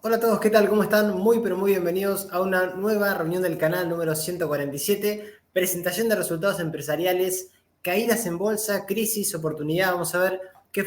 Hola a todos, ¿qué tal? ¿Cómo están? Muy pero muy bienvenidos a una nueva reunión del canal número 147, presentación de resultados empresariales, caídas en bolsa, crisis, oportunidad. Vamos a ver qué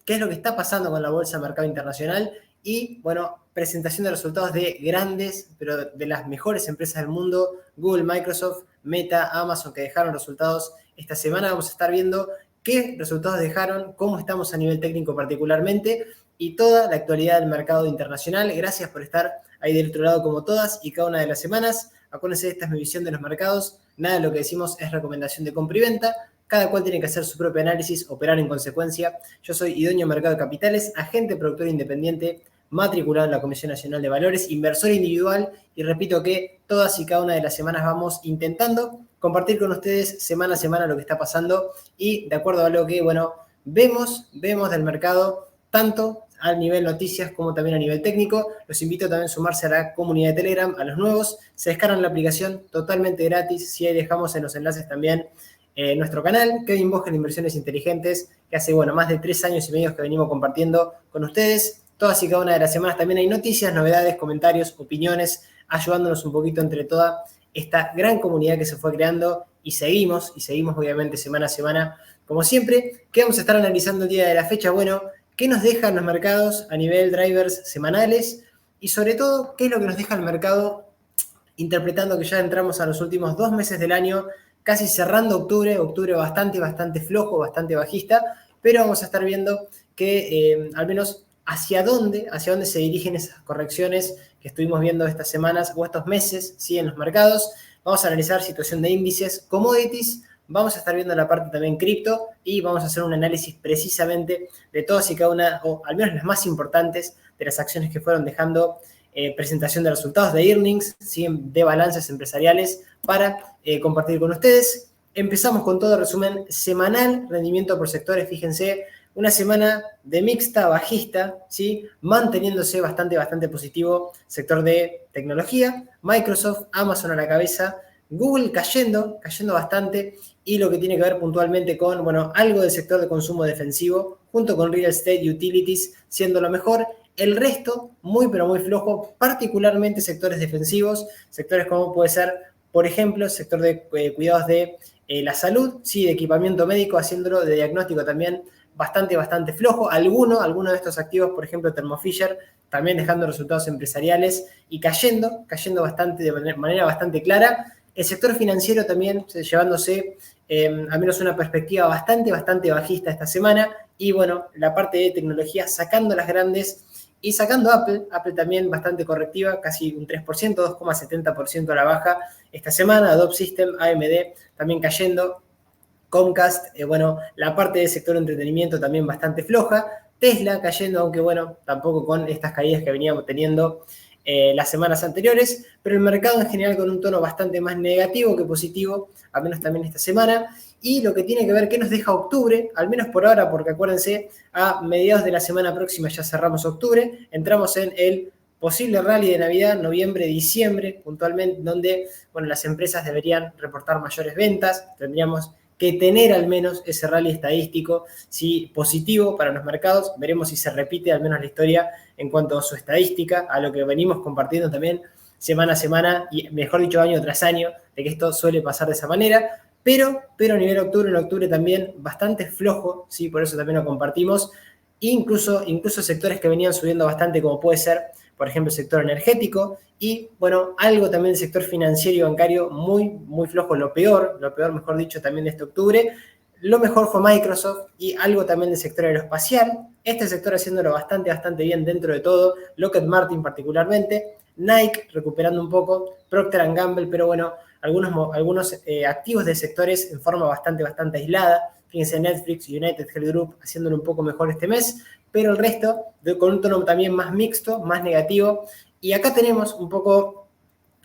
es lo que está pasando con la bolsa mercado internacional y, bueno, presentación de resultados de grandes, pero de las mejores empresas del mundo, Google, Microsoft, Meta, Amazon, que dejaron resultados esta semana. Vamos a estar viendo qué resultados dejaron, cómo estamos a nivel técnico particularmente y toda la actualidad del mercado internacional. Gracias por estar ahí del otro lado como todas y cada una de las semanas. Acuérdense, esta es mi visión de los mercados. Nada de lo que decimos es recomendación de compra y venta. Cada cual tiene que hacer su propio análisis, operar en consecuencia. Yo soy Idóneo Mercado de Capitales, agente productor independiente, matriculado en la Comisión Nacional de Valores, inversor individual, y repito que todas y cada una de las semanas vamos intentando compartir con ustedes semana a semana lo que está pasando y de acuerdo a lo que, bueno, vemos del mercado, tanto a nivel noticias como también a nivel técnico. Los invito también a sumarse a la comunidad de Telegram, a los nuevos. Se descargan la aplicación totalmente gratis. Si ahí dejamos en los enlaces también nuestro canal, Kevin Bosger Inversiones Inteligentes, que hace, bueno, más de 3 años y medio que venimos compartiendo con ustedes. Todas y cada una de las semanas también hay noticias, novedades, comentarios, opiniones, ayudándonos un poquito entre toda esta gran comunidad que se fue creando y seguimos obviamente semana a semana. Como siempre, ¿qué vamos a estar analizando el día de la fecha? Bueno, ¿qué nos dejan los mercados a nivel drivers semanales? Y sobre todo, ¿qué es lo que nos deja el mercado interpretando que ya entramos a los últimos 2 meses del año, casi cerrando octubre bastante flojo, bastante bajista, pero vamos a estar viendo que al menos hacia dónde se dirigen esas correcciones que estuvimos viendo estas semanas o estos meses, ¿sí? En los mercados. Vamos a analizar situación de índices, commodities, vamos a estar viendo la parte también cripto y vamos a hacer un análisis precisamente de todas y cada una, o al menos las más importantes, de las acciones que fueron dejando presentación de resultados de earnings, ¿sí? De balances empresariales para compartir con ustedes. Empezamos con todo resumen semanal, rendimiento por sectores, fíjense, una semana de mixta, bajista, ¿sí? Manteniéndose bastante positivo, sector de tecnología, Microsoft, Amazon a la cabeza, Google cayendo bastante, y lo que tiene que ver puntualmente con, bueno, algo del sector de consumo defensivo, junto con real estate y utilities siendo lo mejor. El resto, muy pero muy flojo, particularmente sectores defensivos, sectores como puede ser, por ejemplo, el sector de cuidados de la salud, sí, de equipamiento médico, haciéndolo de diagnóstico también bastante flojo. Alguno de estos activos, por ejemplo, Thermo Fisher, también dejando resultados empresariales y cayendo bastante, de manera bastante clara. El sector financiero también llevándose al menos una perspectiva bastante bajista esta semana. Y bueno, la parte de tecnología sacando las grandes y sacando Apple también bastante correctiva, casi un 3%, 2,70% a la baja esta semana. Adobe System, AMD también cayendo. Comcast, bueno, la parte del sector de entretenimiento también bastante floja. Tesla cayendo, aunque bueno, tampoco con estas caídas que veníamos teniendo las semanas anteriores, pero el mercado en general con un tono bastante más negativo que positivo, al menos también esta semana. Y lo que tiene que ver, ¿qué nos deja octubre? Al menos por ahora, porque acuérdense, a mediados de la semana próxima ya cerramos octubre, entramos en el posible rally de Navidad, noviembre, diciembre, puntualmente, donde, bueno, las empresas deberían reportar mayores ventas, tendríamos que tener al menos ese rally estadístico, sí, positivo para los mercados. Veremos si se repite al menos la historia en cuanto a su estadística, a lo que venimos compartiendo también semana a semana, y mejor dicho, año tras año, de que esto suele pasar de esa manera. Pero a nivel octubre, en octubre también bastante flojo, ¿sí? Por eso también lo compartimos. Incluso sectores que venían subiendo bastante, como puede ser, por ejemplo, el sector energético y, bueno, algo también del sector financiero y bancario muy flojo, lo peor, mejor dicho, también de este octubre. Lo mejor fue Microsoft y algo también del sector aeroespacial. Este sector haciéndolo bastante bien dentro de todo. Lockheed Martin particularmente. Nike recuperando un poco. Procter & Gamble, pero bueno, algunos activos de sectores en forma bastante aislada. Fíjense, Netflix, United Health Group haciéndolo un poco mejor este mes, pero el resto con un tono también más mixto, más negativo. Y acá tenemos un poco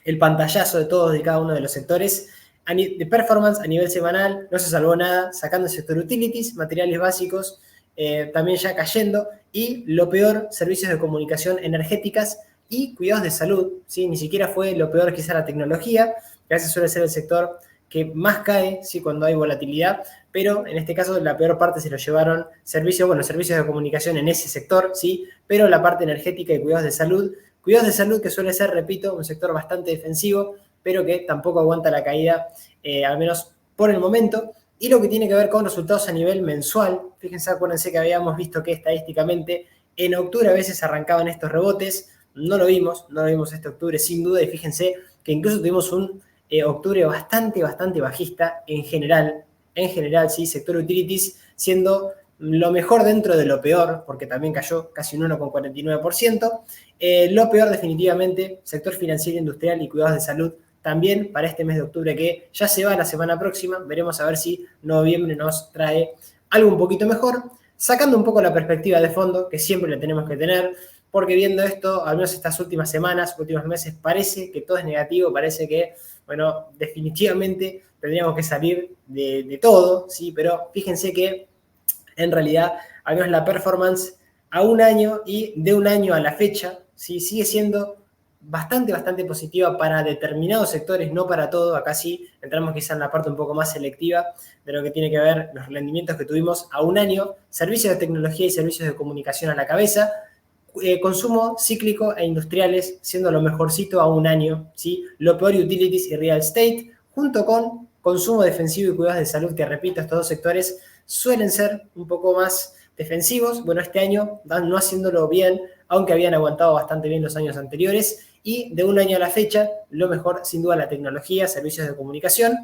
el pantallazo de todos, de cada uno de los sectores. De performance a nivel semanal, no se salvó nada, sacando el sector utilities, materiales básicos, también ya cayendo. Y lo peor, servicios de comunicación energéticas y cuidados de salud, ¿sí? Ni siquiera fue lo peor quizá la tecnología, que a veces suele ser el sector que más cae, ¿sí? Cuando hay volatilidad, pero en este caso la peor parte se lo llevaron servicios de comunicación en ese sector, ¿sí? Pero la parte energética y cuidados de salud Cuidados de salud, que suele ser, repito, un sector bastante defensivo, pero que tampoco aguanta la caída, al menos por el momento. Y lo que tiene que ver con resultados a nivel mensual, fíjense, acuérdense que habíamos visto que estadísticamente en octubre a veces arrancaban estos rebotes, no lo vimos este octubre sin duda, y fíjense que incluso tuvimos un octubre bastante bajista en general, sí, sector utilities siendo lo mejor dentro de lo peor, porque también cayó casi un 1,49%. Lo peor definitivamente, sector financiero, industrial y cuidados de salud, también para este mes de octubre que ya se va la semana próxima. Veremos a ver si noviembre nos trae algo un poquito mejor, sacando un poco la perspectiva de fondo, que siempre la tenemos que tener, porque viendo esto, al menos estas últimas semanas, últimos meses, parece que todo es negativo, parece que, bueno, definitivamente tendríamos que salir de todo, ¿sí? Pero fíjense que en realidad, al menos la performance a un año y de un año a la fecha, ¿sí? Sigue siendo bastante positiva para determinados sectores, no para todo. Acá sí entramos quizá en la parte un poco más selectiva de lo que tiene que ver los rendimientos que tuvimos a un año, servicios de tecnología y servicios de comunicación a la cabeza, consumo cíclico e industriales siendo lo mejorcito a un año, ¿sí? Lo peor utilities y real estate, junto con consumo defensivo y cuidados de salud, que repito, estos dos sectores suelen ser un poco más defensivos. Bueno, este año van no haciéndolo bien, aunque habían aguantado bastante bien los años anteriores, y de un año a la fecha, lo mejor sin duda la tecnología, servicios de comunicación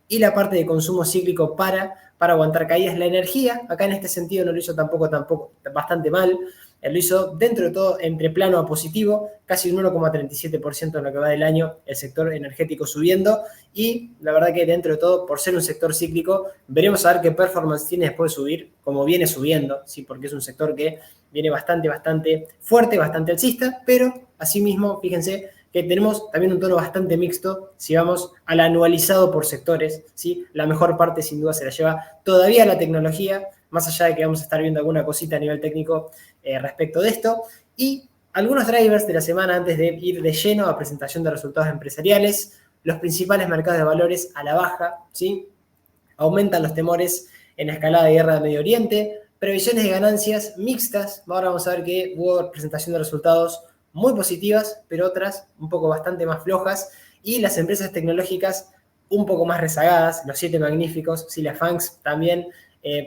y la parte de consumo cíclico para aguantar caídas. La energía, acá en este sentido no lo hizo tampoco bastante mal, lo hizo dentro de todo entre plano a positivo, casi un 1,37% en lo que va del año, el sector energético subiendo, y la verdad que dentro de todo, por ser un sector cíclico, veremos a ver qué performance tiene después de subir, como viene subiendo, ¿sí? Porque es un sector que viene bastante fuerte, bastante alcista, pero asimismo, fíjense que tenemos también un tono bastante mixto si vamos al anualizado por sectores, ¿sí? La mejor parte sin duda se la lleva todavía la tecnología, más allá de que vamos a estar viendo alguna cosita a nivel técnico respecto de esto. Y algunos drivers de la semana antes de ir de lleno a presentación de resultados empresariales, los principales mercados de valores a la baja, ¿sí? Aumentan los temores en la escalada de guerra de Medio Oriente, previsiones de ganancias mixtas. Ahora vamos a ver que hubo presentación de resultados muy positivas, pero otras un poco bastante más flojas, y las empresas tecnológicas un poco más rezagadas, los 7 magníficos, sí, las FANGs también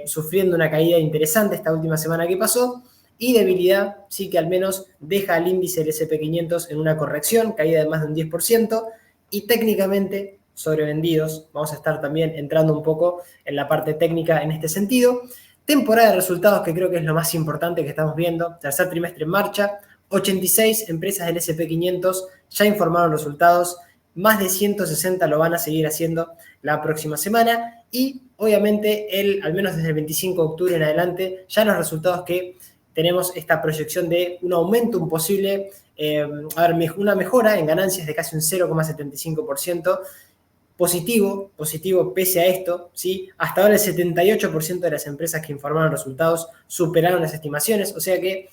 sufriendo una caída interesante esta última semana que pasó, y debilidad, sí, que al menos deja al índice del S&P 500 en una corrección, caída de más de un 10%, y técnicamente sobrevendidos. Vamos a estar también entrando un poco en la parte técnica en este sentido. Temporada de resultados, que creo que es lo más importante que estamos viendo. Tercer trimestre en marcha, 86 empresas del S&P 500 ya informaron resultados, más de 160 lo van a seguir haciendo la próxima semana, y obviamente al menos desde el 25 de octubre en adelante, ya los resultados que tenemos esta proyección de un aumento, un posible, una mejora en ganancias de casi un 0,75%, positivo pese a esto, ¿sí? Hasta ahora el 78% de las empresas que informaron resultados superaron las estimaciones, o sea que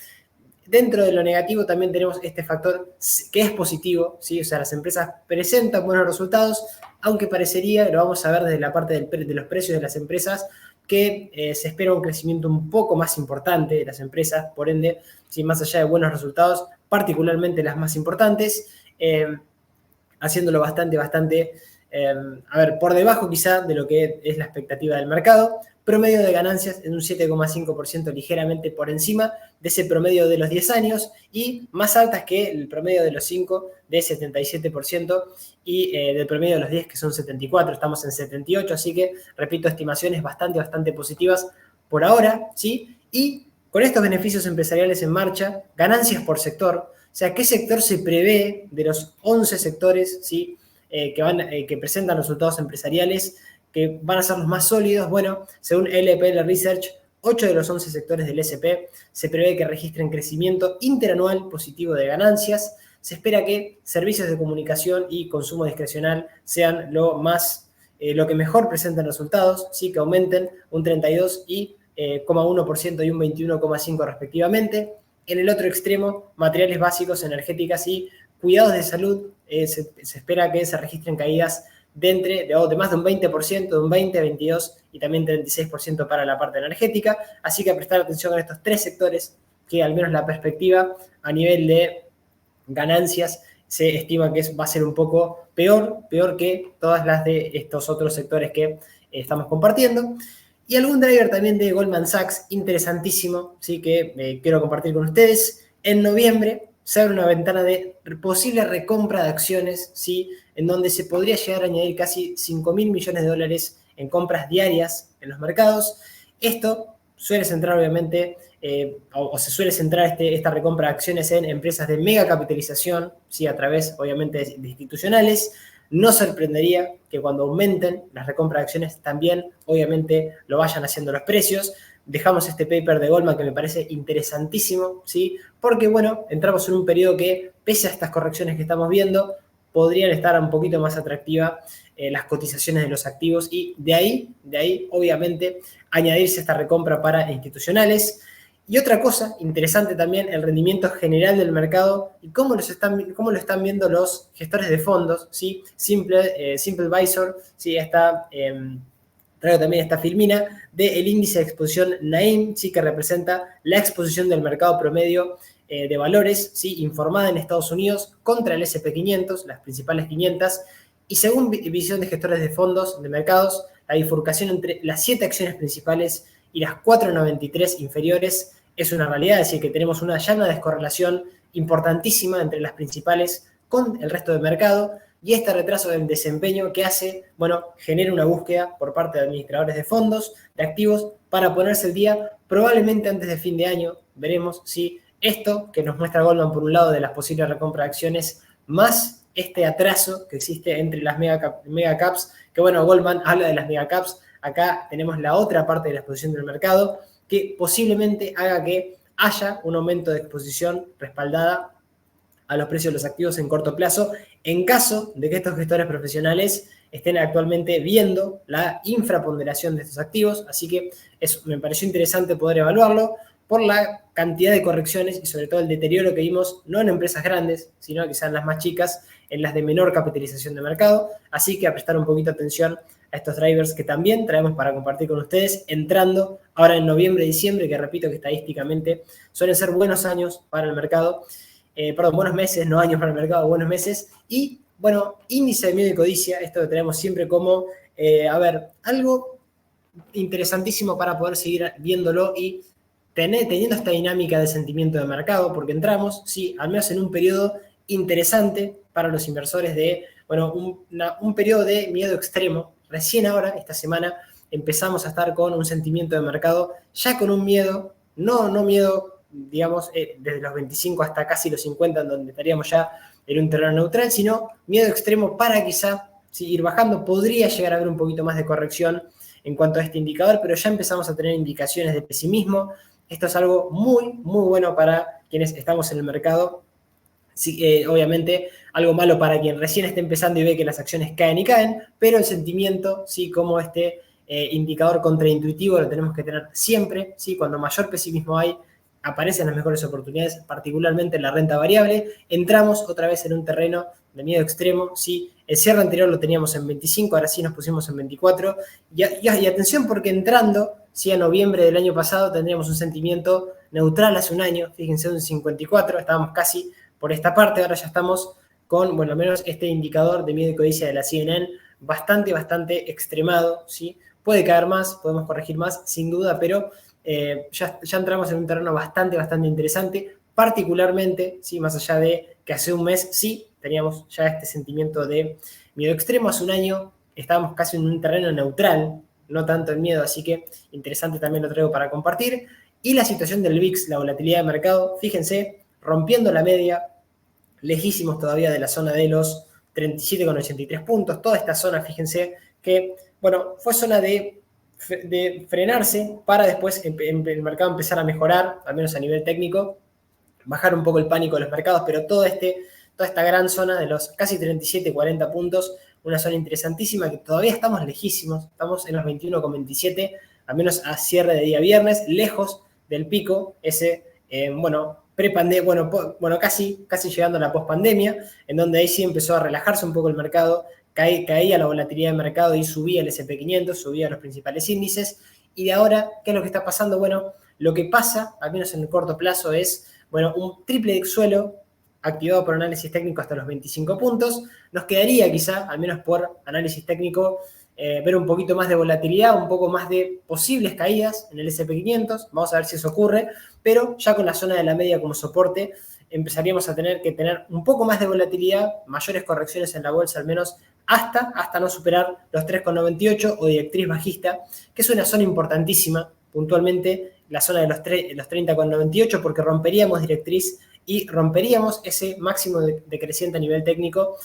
dentro de lo negativo también tenemos este factor que es positivo, ¿sí? O sea, las empresas presentan buenos resultados, aunque parecería, lo vamos a ver desde la parte de los precios de las empresas, que se espera un crecimiento un poco más importante de las empresas, por ende, ¿sí? Más allá de buenos resultados, particularmente las más importantes, haciéndolo bastante, por debajo quizá de lo que es la expectativa del mercado. Promedio de ganancias en un 7,5%, ligeramente por encima de ese promedio de los 10 años y más altas que el promedio de los 5 de 77% y del promedio de los 10 que son 74, estamos en 78, así que, repito, estimaciones bastante positivas por ahora, ¿sí? Y con estos beneficios empresariales en marcha, ganancias por sector, o sea, ¿qué sector se prevé de los 11 sectores, ¿sí? Que presentan resultados empresariales que van a ser los más sólidos? Bueno, según LPL Research, 8 de los 11 sectores del S&P se prevé que registren crecimiento interanual positivo de ganancias. Se espera que servicios de comunicación y consumo discrecional sean lo que mejor presenten resultados, ¿sí? Que aumenten un 32,1% y un 21,5% respectivamente. En el otro extremo, materiales básicos, energéticas y cuidados de salud, se espera que se registren caídas de más de un 20%, de un 20, 22 y también 36% para la parte energética. Así que a prestar atención a estos tres sectores que al menos la perspectiva a nivel de ganancias se estima que va a ser un poco peor que todas las de estos otros sectores que estamos compartiendo. Y algún driver también de Goldman Sachs, interesantísimo, ¿sí? Que quiero compartir con ustedes. En noviembre se abre una ventana de posible recompra de acciones, ¿sí? En donde se podría llegar a añadir casi 5.000 millones de dólares en compras diarias en los mercados. Esto suele centrar, obviamente, o se suele centrar esta recompra de acciones en empresas de mega capitalización, ¿sí? A través, obviamente, de institucionales. No sorprendería que cuando aumenten las recompras de acciones también, obviamente, lo vayan haciendo los precios. Dejamos este paper de Goldman que me parece interesantísimo, ¿sí? Porque, bueno, entramos en un periodo que, pese a estas correcciones que estamos viendo, podrían estar un poquito más atractivas las cotizaciones de los activos y de ahí, obviamente, añadirse esta recompra para institucionales. Y otra cosa interesante también, el rendimiento general del mercado y cómo lo están viendo los gestores de fondos, ¿sí? Simple Advisor, ¿sí? Traigo también esta filmina del índice de exposición Naim, ¿sí? Que representa la exposición del mercado promedio de valores, ¿sí? Informada en Estados Unidos contra el S&P 500, las principales 500, y según visión de gestores de fondos de mercados, la bifurcación entre las 7 acciones principales y las 4,93 inferiores es una realidad, es decir, que tenemos una descorrelación importantísima entre las principales con el resto del mercado, y este retraso del desempeño que hace, genera una búsqueda por parte de administradores de fondos, de activos, para ponerse al día probablemente antes de fin de año. Veremos si esto que nos muestra Goldman por un lado de las posibles recompras de acciones, más este atraso que existe entre las mega caps, que Goldman habla de las mega caps, acá tenemos la otra parte de la exposición del mercado, que posiblemente haga que haya un aumento de exposición respaldada a los precios de los activos en corto plazo, en caso de que estos gestores profesionales estén actualmente viendo la infraponderación de estos activos. Así que me pareció interesante poder evaluarlo por la cantidad de correcciones y sobre todo el deterioro que vimos, no en empresas grandes, sino quizás en las más chicas, en las de menor capitalización de mercado. Así que a prestar un poquito de atención a estos drivers que también traemos para compartir con ustedes, entrando ahora en noviembre, diciembre, que repito que estadísticamente suelen ser buenos años para el mercado. Buenos meses, no años para el mercado, buenos meses. Y, índice de miedo y codicia, esto que tenemos siempre como, algo interesantísimo para poder seguir viéndolo y teniendo esta dinámica de sentimiento de mercado, porque entramos, sí, al menos en un periodo interesante para los inversores de, un periodo de miedo extremo. Recién ahora, esta semana, empezamos a estar con un sentimiento de mercado, ya con un miedo, no miedo, digamos, desde los 25 hasta casi los 50, en donde estaríamos ya en un terreno neutral, sino miedo extremo para quizá ir bajando. Podría llegar a haber un poquito más de corrección en cuanto a este indicador, pero ya empezamos a tener indicaciones de pesimismo. Esto es algo muy, muy bueno para quienes estamos en el mercado. Sí, obviamente, algo malo para quien recién esté empezando y ve que las acciones caen y caen, pero el sentimiento, sí, como este indicador contraintuitivo lo tenemos que tener siempre, sí, cuando mayor pesimismo hay, aparecen las mejores oportunidades, particularmente en la renta variable. Entramos otra vez en un terreno de miedo extremo, sí. El cierre anterior lo teníamos en 25, ahora sí nos pusimos en 24. Y atención, porque entrando, sí, a noviembre del año pasado tendríamos un sentimiento neutral hace un año, fíjense, un 54, estábamos casi por esta parte, ahora ya estamos con, al menos este indicador de miedo y codicia de la CNN bastante extremado, ¿sí? Puede caer más, podemos corregir más, sin duda, pero ya entramos en un terreno bastante interesante, particularmente, ¿sí? Más allá de que hace un mes, sí, teníamos ya este sentimiento de miedo extremo. Hace un año estábamos casi en un terreno neutral, no tanto el miedo, así que interesante, también lo traigo para compartir. Y la situación del VIX, la volatilidad de mercado, fíjense, rompiendo la media, lejísimos todavía de la zona de los 37,83 puntos. Toda esta zona, fíjense que, fue zona de frenarse para después el mercado empezar a mejorar, al menos a nivel técnico, bajar un poco el pánico de los mercados, pero toda esta gran zona de los casi 37, 40 puntos, una zona interesantísima que todavía estamos lejísimos, estamos en los 21,27, al menos a cierre de día viernes, lejos del pico, ese, casi llegando a la pospandemia, en donde ahí sí empezó a relajarse un poco el mercado, caía la volatilidad del mercado y subía el S&P 500, subía los principales índices. Y de ahora, ¿qué es lo que está pasando? Lo que pasa, al menos en el corto plazo, es un triple suelo activado por análisis técnico hasta los 25 puntos. Nos quedaría quizá, al menos por análisis técnico, ver un poquito más de volatilidad, un poco más de posibles caídas en el S&P 500. Vamos a ver si eso ocurre, pero ya con la zona de la media como soporte, empezaríamos a tener que tener un poco más de volatilidad, mayores correcciones en la bolsa, al menos hasta no superar los 3,98 o directriz bajista, que es una zona importantísima, puntualmente la zona de los 30,98, porque romperíamos directriz y romperíamos ese máximo decreciente a nivel técnico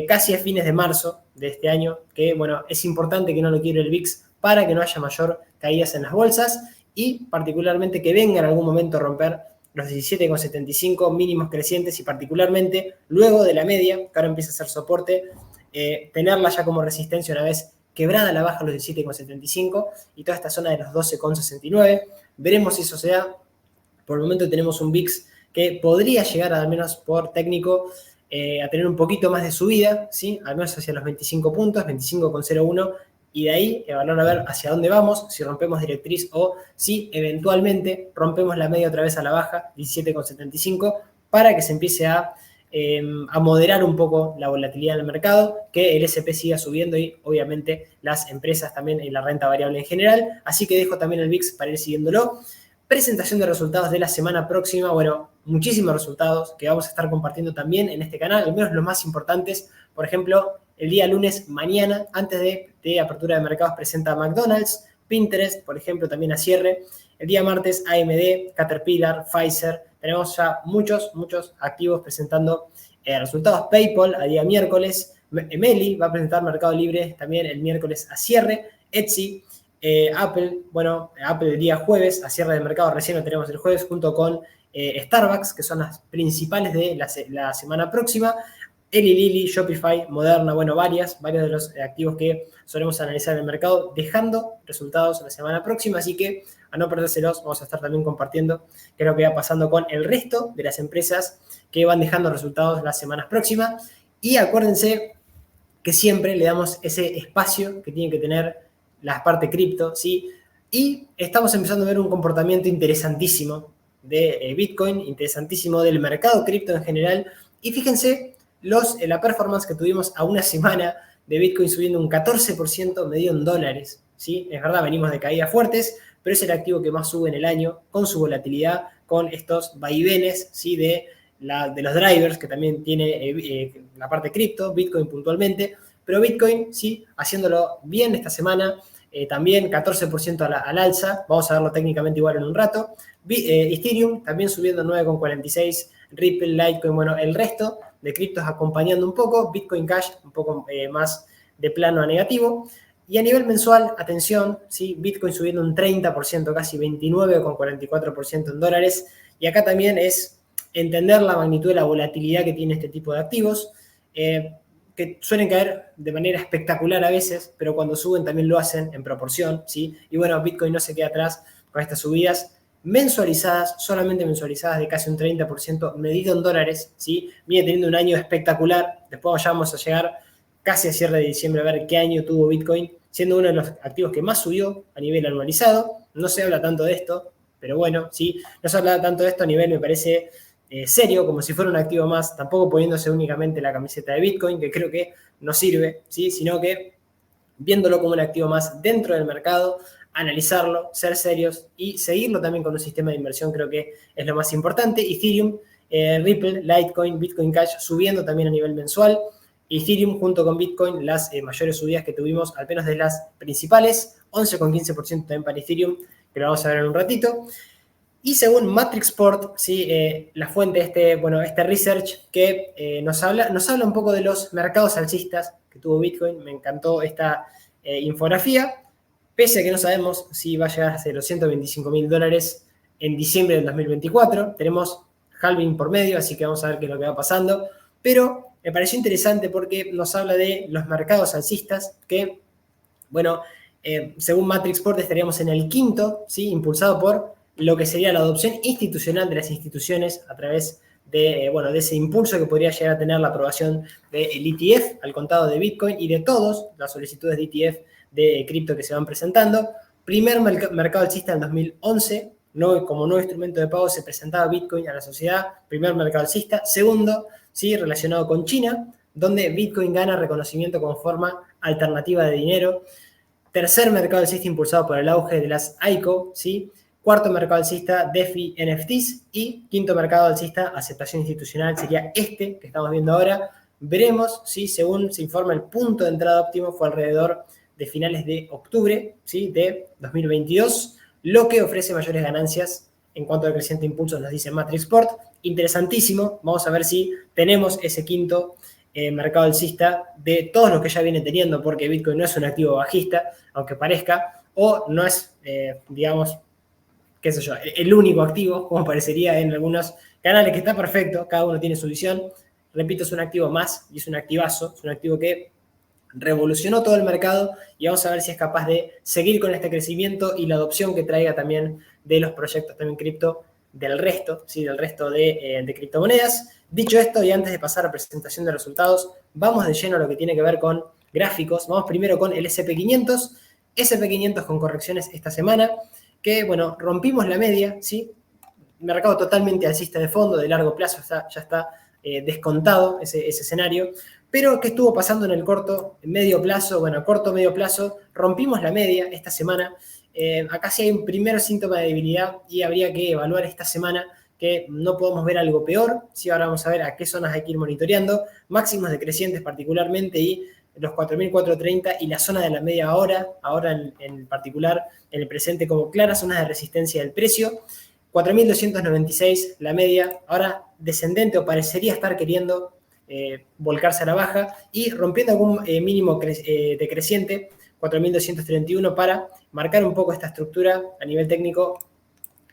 casi a fines de marzo de este año, que bueno, es importante que no lo quiera el VIX para que no haya mayor caídas en las bolsas y particularmente que venga en algún momento a romper los 17,75 mínimos crecientes y particularmente luego de la media, que ahora empieza a ser soporte, tenerla ya como resistencia una vez quebrada la baja los 17,75 y toda esta zona de los 12,69. Veremos si eso se da. Por el momento tenemos un VIX que podría llegar, al menos por técnico, a tener un poquito más de subida, ¿sí? Al menos hacia los 25 puntos, 25,01, y de ahí evaluar a ver hacia dónde vamos, si rompemos directriz o si eventualmente rompemos la media otra vez a la baja, 17,75, para que se empiece a moderar un poco la volatilidad en el mercado, que el S&P siga subiendo y obviamente las empresas también y la renta variable en general. Así que dejo también el VIX para ir siguiéndolo. Presentación de resultados de la semana próxima. Bueno, muchísimos resultados que vamos a estar compartiendo también en este canal, al menos los más importantes. Por ejemplo, el día lunes, mañana, antes de apertura de mercados, presenta McDonald's, Pinterest, por ejemplo, también a cierre. El día martes, AMD, Caterpillar, Pfizer. Tenemos ya muchos activos presentando resultados. PayPal a día miércoles. Meli va a presentar Mercado Libre también el miércoles a cierre. Etsy, Apple, bueno, Apple el día jueves a cierre de mercado, recién lo tenemos el jueves, junto con Starbucks, que son las principales de la semana próxima. Eli Lilly, Shopify, Moderna, bueno, varios de los activos que solemos analizar en el mercado, dejando resultados la semana próxima, así que a no perdérselos, vamos a estar también compartiendo qué es lo que va pasando con el resto de las empresas que van dejando resultados las semanas próximas. Y acuérdense que siempre le damos ese espacio que tiene que tener la parte cripto, ¿sí? Y estamos empezando a ver un comportamiento interesantísimo de Bitcoin, interesantísimo del mercado cripto en general. Y fíjense la performance que tuvimos a una semana de Bitcoin subiendo un 14% medido en dólares, ¿sí? Es verdad, venimos de caídas fuertes, pero es el activo que más sube en el año, con su volatilidad, con estos vaivenes, ¿sí? de los drivers que también tiene la parte cripto, Bitcoin puntualmente. Pero Bitcoin, sí, haciéndolo bien esta semana, también 14% al alza, vamos a verlo técnicamente igual en un rato. Ethereum también subiendo 9,46, Ripple, Litecoin, bueno, el resto de criptos acompañando un poco, Bitcoin Cash un poco más de plano a negativo. Y a nivel mensual, atención, ¿sí? Bitcoin subiendo un 30%, casi 29,44% en dólares. Y acá también es entender la magnitud de la volatilidad que tiene este tipo de activos, que suelen caer de manera espectacular a veces, pero cuando suben también lo hacen en proporción, ¿sí? Y bueno, Bitcoin no se queda atrás con estas subidas mensualizadas, solamente mensualizadas de casi un 30%, medido en dólares, ¿sí? Viene teniendo un año espectacular. Después ya vamos a llegar casi a cierre de diciembre a ver qué año tuvo Bitcoin, siendo uno de los activos que más subió a nivel anualizado. No se habla tanto de esto, pero bueno, sí, no se habla tanto de esto a nivel, me parece, serio, como si fuera un activo más, tampoco poniéndose únicamente la camiseta de Bitcoin, que creo que no sirve, ¿sí? Sino que viéndolo como un activo más dentro del mercado, analizarlo, ser serios y seguirlo también con un sistema de inversión, creo que es lo más importante. Ethereum, Ripple, Litecoin, Bitcoin Cash subiendo también a nivel mensual. Ethereum junto con Bitcoin, las mayores subidas que tuvimos, al menos de las principales, 11,15% también para Ethereum, que lo vamos a ver en un ratito. Y según Matrixport, ¿sí? La fuente este research que nos habla un poco de los mercados alcistas que tuvo Bitcoin. Me encantó esta infografía, pese a que no sabemos si va a llegar a los $125.000 en diciembre del 2024. Tenemos halving por medio, así que vamos a ver qué es lo que va pasando. Pero me pareció interesante porque nos habla de los mercados alcistas que, bueno, según Matrixport estaríamos en el quinto, ¿sí? Impulsado por lo que sería la adopción institucional de las instituciones a través de ese impulso que podría llegar a tener la aprobación del ETF al contado de Bitcoin y de todas las solicitudes de ETF de cripto que se van presentando. Primer mercado alcista en 2011, como nuevo instrumento de pago se presentaba Bitcoin a la sociedad, primer mercado alcista. Segundo, ¿sí? Relacionado con China, donde Bitcoin gana reconocimiento como forma alternativa de dinero. Tercer mercado alcista impulsado por el auge de las ICO, ¿sí? Cuarto mercado alcista, DeFi, NFTs. Y quinto mercado alcista, aceptación institucional, sería este que estamos viendo ahora. Veremos, ¿sí? Según se informa, el punto de entrada óptimo fue alrededor de finales de octubre, ¿sí? De 2022, lo que ofrece mayores ganancias en cuanto al creciente impulso, nos dice Matrixport. Interesantísimo, vamos a ver si tenemos ese quinto mercado alcista de todos los que ya viene teniendo, porque Bitcoin no es un activo bajista, aunque parezca, o no es, digamos, qué sé yo, el único activo, como parecería en algunos canales, que está perfecto, cada uno tiene su visión. Repito, es un activo más y es un activazo, es un activo que revolucionó todo el mercado y vamos a ver si es capaz de seguir con este crecimiento y la adopción que traiga también de los proyectos también cripto del resto, ¿sí? Del resto de criptomonedas. Dicho esto, y antes de pasar a presentación de resultados, vamos de lleno a lo que tiene que ver con gráficos. Vamos primero con el S&P 500. S&P 500 con correcciones esta semana, que, bueno, rompimos la media, ¿sí? Mercado totalmente alcista de fondo, de largo plazo, ya está descontado ese escenario. Pero, ¿qué estuvo pasando en el corto, medio plazo? Bueno, corto, medio plazo, rompimos la media esta semana. Acá sí hay un primer síntoma de debilidad y habría que evaluar esta semana que no podemos ver algo peor. Sí, ahora vamos a ver a qué zonas hay que ir monitoreando. Máximos decrecientes particularmente y los 4.430 y la zona de la media hora, ahora en particular en el presente como claras zonas de resistencia del precio. 4.296 la media, ahora descendente o parecería estar queriendo volcarse a la baja y rompiendo algún mínimo decreciente, 4.231, para marcar un poco esta estructura a nivel técnico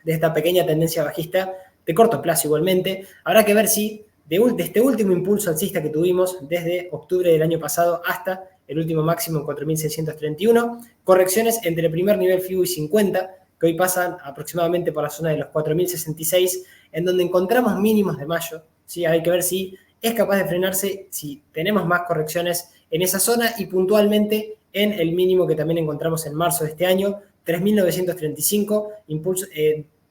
de esta pequeña tendencia bajista de corto plazo igualmente. Habrá que ver si de este último impulso alcista que tuvimos desde octubre del año pasado hasta el último máximo en 4.631, correcciones entre el primer nivel FIBO y 50, que hoy pasan aproximadamente por la zona de los 4.066, en donde encontramos mínimos de mayo. ¿Sí? Hay que ver si es capaz de frenarse, si tenemos más correcciones en esa zona y puntualmente en el mínimo que también encontramos en marzo de este año, 3.935, impulso,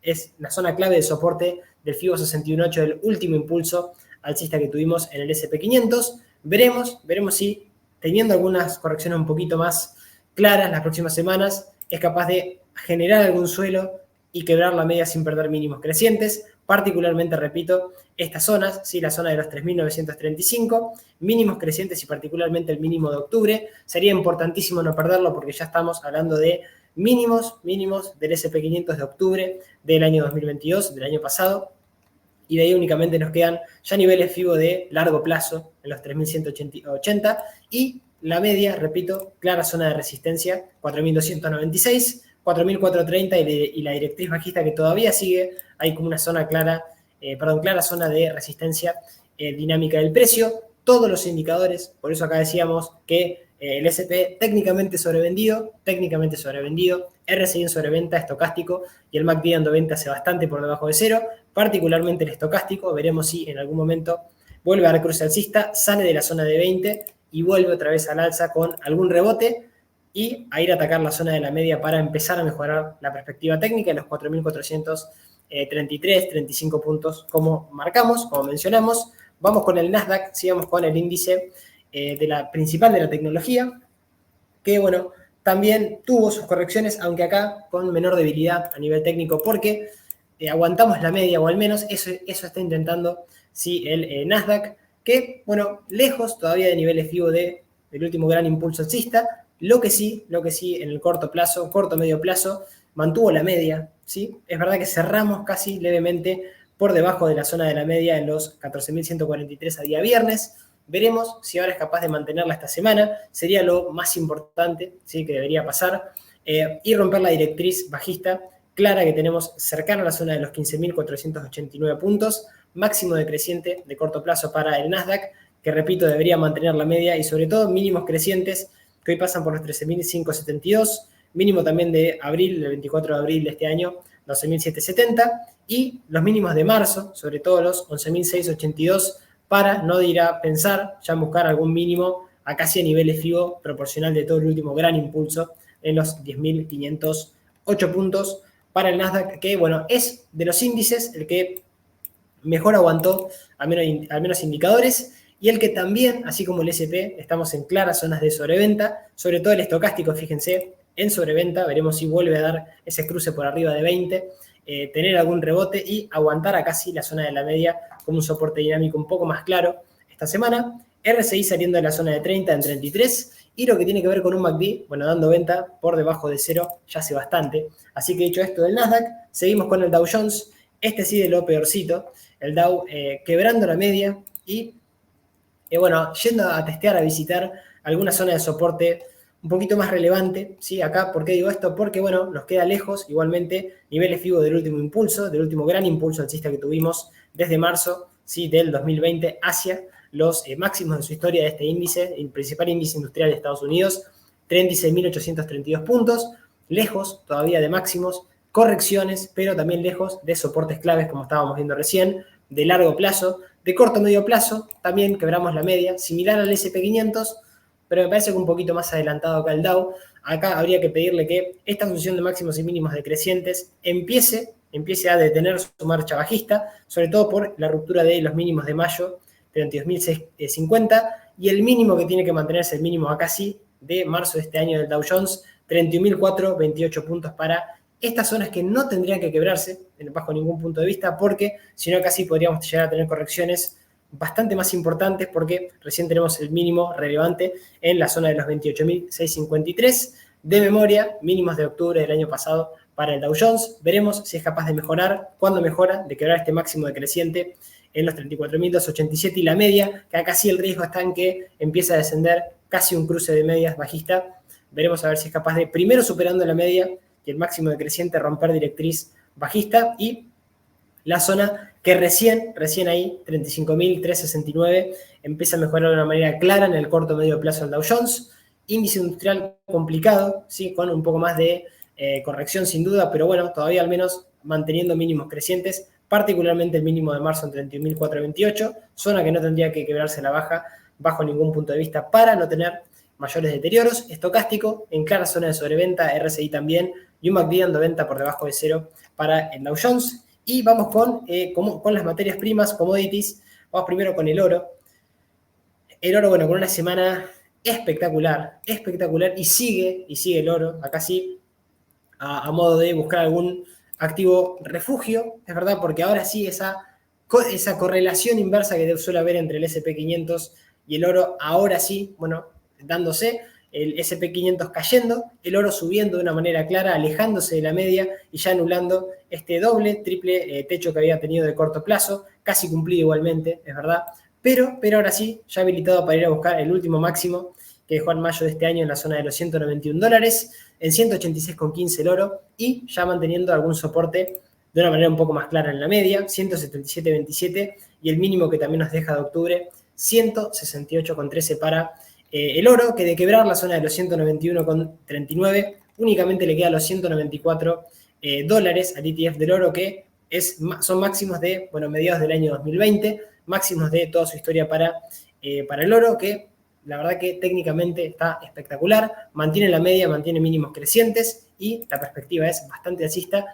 es la zona clave de soporte del FIBO 61.8 del último impulso alcista que tuvimos en el S&P 500. Veremos si teniendo algunas correcciones un poquito más claras las próximas semanas, es capaz de generar algún suelo y quebrar la media sin perder mínimos crecientes. Particularmente, repito, estas zonas, ¿sí? La zona de los 3.935, mínimos crecientes y particularmente el mínimo de octubre. Sería importantísimo no perderlo porque ya estamos hablando de mínimos del S&P 500 de octubre del año 2022, del año pasado. Y de ahí únicamente nos quedan ya niveles FIBO de largo plazo en los 3.180 y la media, repito, clara zona de resistencia, 4.296, 4.430 y la directriz bajista que todavía sigue, hay como una zona clara zona de resistencia dinámica del precio. Todos los indicadores, por eso acá decíamos que el S&P técnicamente sobrevendido, RSI en sobreventa estocástico y el MACD dando venta hace bastante por debajo de cero, particularmente el estocástico. Veremos si en algún momento vuelve a dar cruce alcista, sale de la zona de 20 y vuelve otra vez al alza con algún rebote y a ir a atacar la zona de la media para empezar a mejorar la perspectiva técnica en los 4.433, 35 puntos como marcamos, como mencionamos. Vamos con el Nasdaq, sigamos con el índice de la principal de la tecnología, que bueno, también tuvo sus correcciones, aunque acá con menor debilidad a nivel técnico, porque aguantamos la media, o al menos eso está intentando sí, el Nasdaq, que bueno, lejos todavía de niveles FIBO del último gran impulso alcista. Lo que sí en el corto medio plazo, mantuvo la media, ¿sí? Es verdad que cerramos casi levemente por debajo de la zona de la media en los 14.143 a día viernes. Veremos si ahora es capaz de mantenerla esta semana, sería lo más importante, ¿sí? Que debería pasar, y romper la directriz bajista clara que tenemos cercana a la zona de los 15.489 puntos, máximo decreciente de corto plazo para el Nasdaq, que repito, debería mantener la media y sobre todo mínimos crecientes que hoy pasan por los 13.572, mínimo también de abril, el 24 de abril de este año, 12.770, y los mínimos de marzo, sobre todo los 11.682, para no ir a pensar ya en buscar algún mínimo a casi a niveles FIBO proporcional de todo el último gran impulso en los 10.508 puntos. para el Nasdaq, que bueno, es de los índices el que mejor aguantó, al menos indicadores, y el que también, así como el S&P, estamos en claras zonas de sobreventa, sobre todo el estocástico, fíjense, en sobreventa, veremos si vuelve a dar ese cruce por arriba de 20, tener algún rebote y aguantar a casi la zona de la media como un soporte dinámico un poco más claro esta semana. RSI saliendo de la zona de 30 en 33, y lo que tiene que ver con un MACD, bueno, dando venta por debajo de cero ya hace bastante. Así que dicho esto del Nasdaq, seguimos con el Dow Jones, este sí de lo peorcito, el Dow quebrando la media y bueno, yendo a testear, a visitar alguna zona de soporte un poquito más relevante, ¿sí? Acá, ¿por qué digo esto? Porque, bueno, nos queda lejos, igualmente, niveles FIBO del último impulso, del último gran impulso alcista que tuvimos desde marzo, ¿sí? Del 2020 hacia los máximos de su historia de este índice, el principal índice industrial de Estados Unidos, 36.832 puntos, lejos todavía de máximos, correcciones, pero también lejos de soportes claves, como estábamos viendo recién, de largo plazo. De corto medio plazo, también quebramos la media, similar al SP500, pero me parece que un poquito más adelantado acá el Dow. Acá habría que pedirle que esta función de máximos y mínimos decrecientes empiece a detener su marcha bajista, sobre todo por la ruptura de los mínimos de mayo, 32.650, y el mínimo que tiene que mantenerse, el mínimo acá sí, de marzo de este año del Dow Jones, 31.428 puntos para estas zonas que no tendrían que quebrarse bajo ningún punto de vista, porque si no casi podríamos llegar a tener correcciones bastante más importantes, porque recién tenemos el mínimo relevante en la zona de los 28.653 de memoria, mínimos de octubre del año pasado para el Dow Jones. Veremos si es capaz de mejorar, cuándo mejora, de quebrar este máximo decreciente en los 34.287 y la media, que acá sí el riesgo está en que empieza a descender casi un cruce de medias bajista. Veremos a ver si es capaz de, primero superando la media, y el máximo decreciente romper directriz bajista, y la zona que recién ahí, 35.369, empieza a mejorar de una manera clara en el corto medio plazo del Dow Jones. Índice industrial complicado, ¿sí? Con un poco más de corrección sin duda, pero bueno, todavía al menos manteniendo mínimos crecientes, particularmente el mínimo de marzo en 31.428, zona que no tendría que quebrarse la baja bajo ningún punto de vista para no tener mayores deterioros. Estocástico en clara zona de sobreventa, RSI también, y un MACD dando venta por debajo de cero para el Dow Jones. Y vamos con las materias primas, commodities. Vamos primero con el oro. El oro, bueno, con una semana espectacular, y sigue el oro, acá sí, a modo de buscar algún activo refugio, es verdad, porque ahora sí esa correlación inversa que suele haber entre el SP500 y el oro, ahora sí, bueno, dándose, el SP500 cayendo, el oro subiendo de una manera clara, alejándose de la media y ya anulando este triple techo que había tenido de corto plazo, casi cumplido igualmente, es verdad, pero ahora sí, ya habilitado para ir a buscar el último máximo que dejó en mayo de este año en la zona de los $191, en 186,15 el oro, y ya manteniendo algún soporte de una manera un poco más clara en la media, 177,27, y el mínimo que también nos deja de octubre, 168,13 para el oro, que de quebrar la zona de los 191,39, únicamente le queda los 194 dólares al ETF del oro, que son máximos de, bueno, mediados del año 2020, máximos de toda su historia para el oro, que la verdad que técnicamente está espectacular, mantiene la media, mantiene mínimos crecientes y la perspectiva es bastante alcista,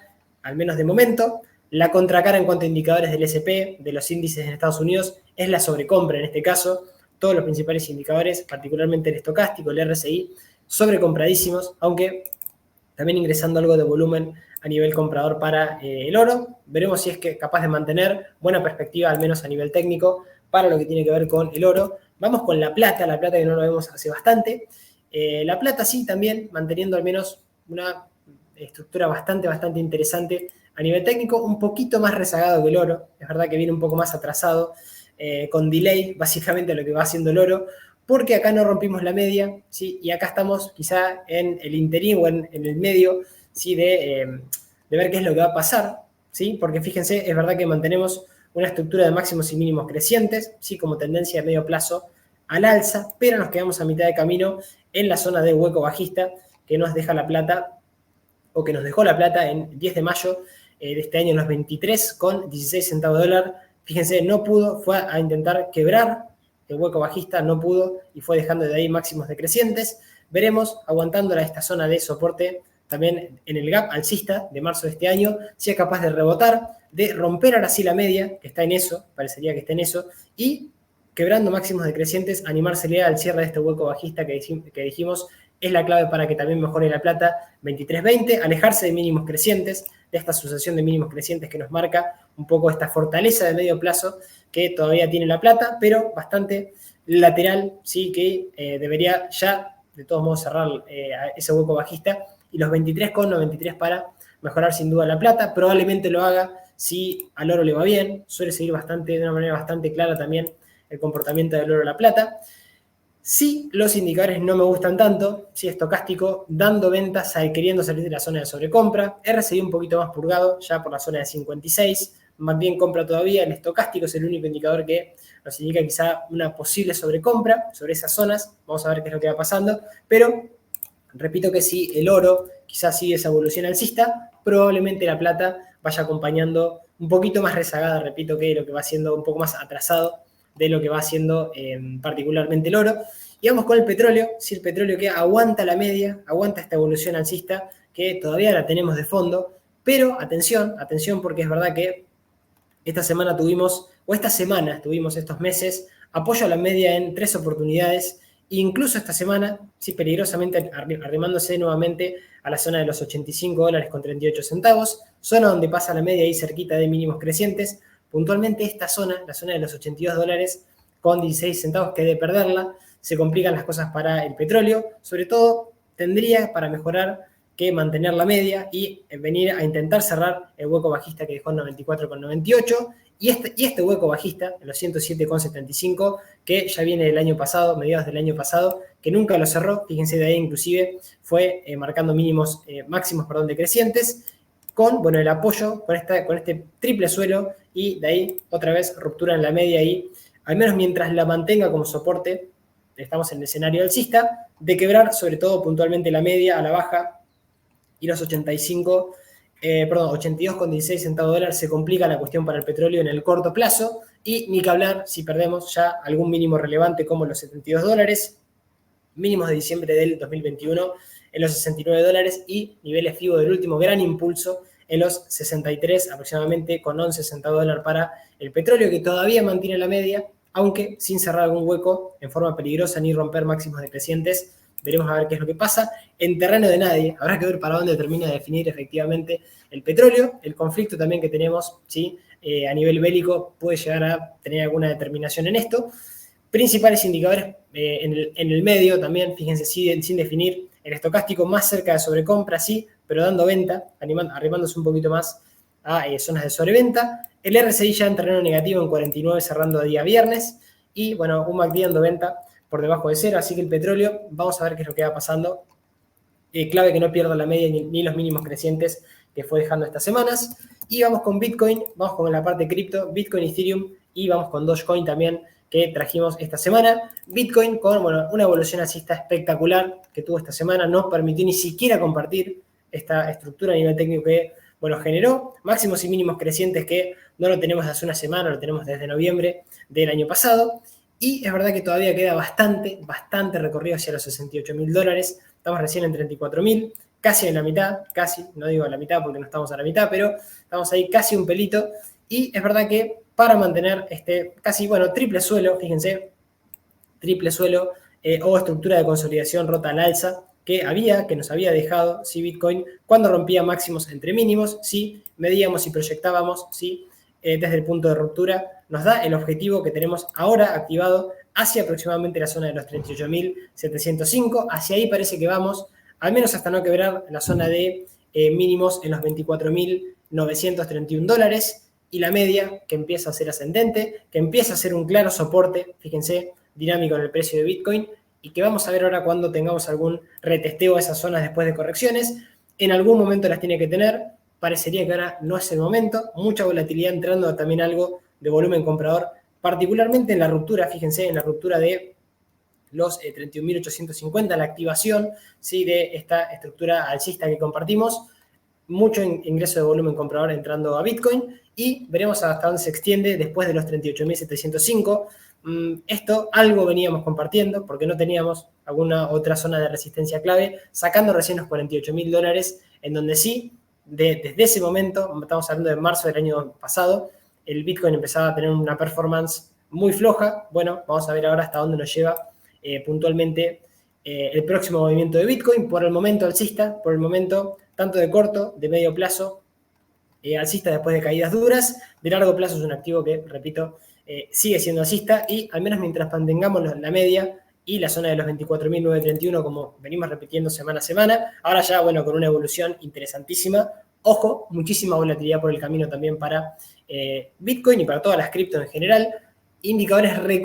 al menos de momento. La contracara en cuanto a indicadores del S&P, de los índices en Estados Unidos, es la sobrecompra en este caso. Todos los principales indicadores, particularmente el estocástico, el RSI, sobrecompradísimos, aunque también ingresando algo de volumen a nivel comprador para el oro. Veremos si es que capaz de mantener buena perspectiva, al menos a nivel técnico, para lo que tiene que ver con el oro. Vamos con la plata que no lo vemos hace bastante. La plata sí, también manteniendo al menos una estructura bastante interesante a nivel técnico, un poquito más rezagado que el oro. Es verdad que viene un poco más atrasado, con delay, básicamente lo que va haciendo el oro, porque acá no rompimos la media, ¿sí? Y acá estamos quizá en el interín o en el medio, ¿sí? de ver qué es lo que va a pasar, ¿sí? Porque fíjense, es verdad que mantenemos una estructura de máximos y mínimos crecientes, ¿sí? Como tendencia de medio plazo al alza, pero nos quedamos a mitad de camino en la zona de hueco bajista que nos deja la plata, o que nos dejó la plata en 10 de mayo de este año en los 23,16 centavos de dólar. Fíjense, no pudo, fue a intentar quebrar el hueco bajista, no pudo y fue dejando de ahí máximos decrecientes. Veremos, aguantándola esta zona de soporte también en el gap alcista de marzo de este año, sea capaz de rebotar, de romper ahora sí la media, que está en eso, parecería que está en eso, y quebrando máximos decrecientes, animársele al cierre de este hueco bajista que dijimos es la clave para que también mejore la plata 23.20, alejarse de mínimos crecientes, de esta sucesión de mínimos crecientes que nos marca un poco esta fortaleza de medio plazo que todavía tiene la plata, pero bastante lateral, sí, que debería ya de todos modos cerrar ese hueco bajista, y los 23,93 para mejorar sin duda la plata. Probablemente lo haga si al oro le va bien, suele seguir de una manera bastante clara también el comportamiento del oro a la plata. Sí, los indicadores no me gustan tanto, sí, estocástico, dando ventas, queriendo salir de la zona de sobrecompra, RSI un poquito más purgado, ya por la zona de 56, más bien compra todavía, el estocástico es el único indicador que nos indica quizá una posible sobrecompra sobre esas zonas, vamos a ver qué es lo que va pasando, pero repito que si el oro quizás sigue esa evolución alcista, probablemente la plata vaya acompañando un poquito más rezagada, repito que lo que va siendo un poco más atrasado de lo que va haciendo particularmente el oro. Y vamos con el petróleo, si el petróleo que aguanta la media, aguanta esta evolución alcista, que todavía la tenemos de fondo, pero atención porque es verdad que esta semana tuvimos estos meses, apoyo a la media en 3 oportunidades, incluso esta semana, sí, peligrosamente arrimándose nuevamente a la zona de los $85 con 38 centavos, zona donde pasa la media ahí cerquita de mínimos crecientes. Puntualmente esta zona, la zona de los $82 con 16 centavos, que de perderla se complican las cosas para el petróleo. Sobre todo tendría para mejorar que mantener la media y venir a intentar cerrar el hueco bajista que dejó en 94,98 y este hueco bajista en los 107,75 que ya viene del año pasado, mediados del año pasado, que nunca lo cerró. Fíjense, de ahí inclusive fue marcando máximos decrecientes, con el apoyo, con este triple suelo, y de ahí otra vez ruptura en la media, y al menos mientras la mantenga como soporte, estamos en el escenario alcista, de quebrar sobre todo puntualmente la media a la baja y los 82,16 centavos de dólar, se complica la cuestión para el petróleo en el corto plazo, y ni que hablar si perdemos ya algún mínimo relevante como los $72, mínimos de diciembre del 2021 en los $69 y niveles FIBO del último gran impulso en los 63 aproximadamente con 11 centavos de dólar para el petróleo, que todavía mantiene la media, aunque sin cerrar algún hueco en forma peligrosa ni romper máximos decrecientes. Veremos a ver qué es lo que pasa. En terreno de nadie, habrá que ver para dónde termina de definir efectivamente el petróleo. El conflicto también que tenemos, ¿sí? A nivel bélico puede llegar a tener alguna determinación en esto. Principales indicadores en el medio también, fíjense, sin definir. El estocástico más cerca de sobrecompra, sí, pero dando venta, arrimándose un poquito más a zonas de sobreventa. El RSI ya en terreno negativo en 49 cerrando día viernes. Y bueno, un MACD dando venta por debajo de cero. Así que el petróleo, vamos a ver qué es lo que va pasando. Clave que no pierda la media ni los mínimos crecientes que fue dejando estas semanas. Y vamos con Bitcoin, vamos con la parte cripto, Bitcoin, Ethereum, y vamos con Dogecoin también, que trajimos esta semana. Bitcoin con una evolución alcista espectacular que tuvo esta semana, no permitió ni siquiera compartir esta estructura a nivel técnico que generó máximos y mínimos crecientes que no lo tenemos hace una semana, lo tenemos desde noviembre del año pasado, y es verdad que todavía queda bastante recorrido hacia los $68.000, estamos recién en 34.000, casi en la mitad, casi, no digo a la mitad porque no estamos a la mitad, pero estamos ahí casi un pelito, y es verdad que para mantener este casi, triple suelo, fíjense, triple suelo o estructura de consolidación rota al alza que nos había dejado, ¿sí? Bitcoin, cuando rompía máximos entre mínimos, ¿sí? Medíamos y proyectábamos, ¿sí? Desde el punto de ruptura, nos da el objetivo que tenemos ahora activado hacia aproximadamente la zona de los 38.705, hacia ahí parece que vamos, al menos hasta no quebrar la zona de mínimos en los $24.931, y la media que empieza a ser ascendente, que empieza a ser un claro soporte, fíjense, dinámico en el precio de Bitcoin, y que vamos a ver ahora cuando tengamos algún retesteo a esas zonas después de correcciones. En algún momento las tiene que tener, parecería que ahora no es el momento, mucha volatilidad entrando, también algo de volumen comprador, particularmente en la ruptura, fíjense, en la ruptura de los 31.850, la activación, ¿sí? De esta estructura alcista que compartimos, mucho ingreso de volumen comprador entrando a Bitcoin, y veremos hasta dónde se extiende después de los 38.705. Esto algo veníamos compartiendo porque no teníamos alguna otra zona de resistencia clave, sacando recién los $48.000, en donde sí, desde ese momento, estamos hablando de marzo del año pasado, el Bitcoin empezaba a tener una performance muy floja. Bueno, vamos a ver ahora hasta dónde nos lleva puntualmente el próximo movimiento de Bitcoin. Por el momento alcista, por el momento tanto de corto, de medio plazo, alcista después de caídas duras. De largo plazo es un activo que, repito, sigue siendo alcista, y al menos mientras mantengamos la media y la zona de los 24.931, como venimos repitiendo semana a semana, ahora ya, bueno, con una evolución interesantísima. Ojo, muchísima volatilidad por el camino también para Bitcoin y para todas las criptos en general. Indicadores re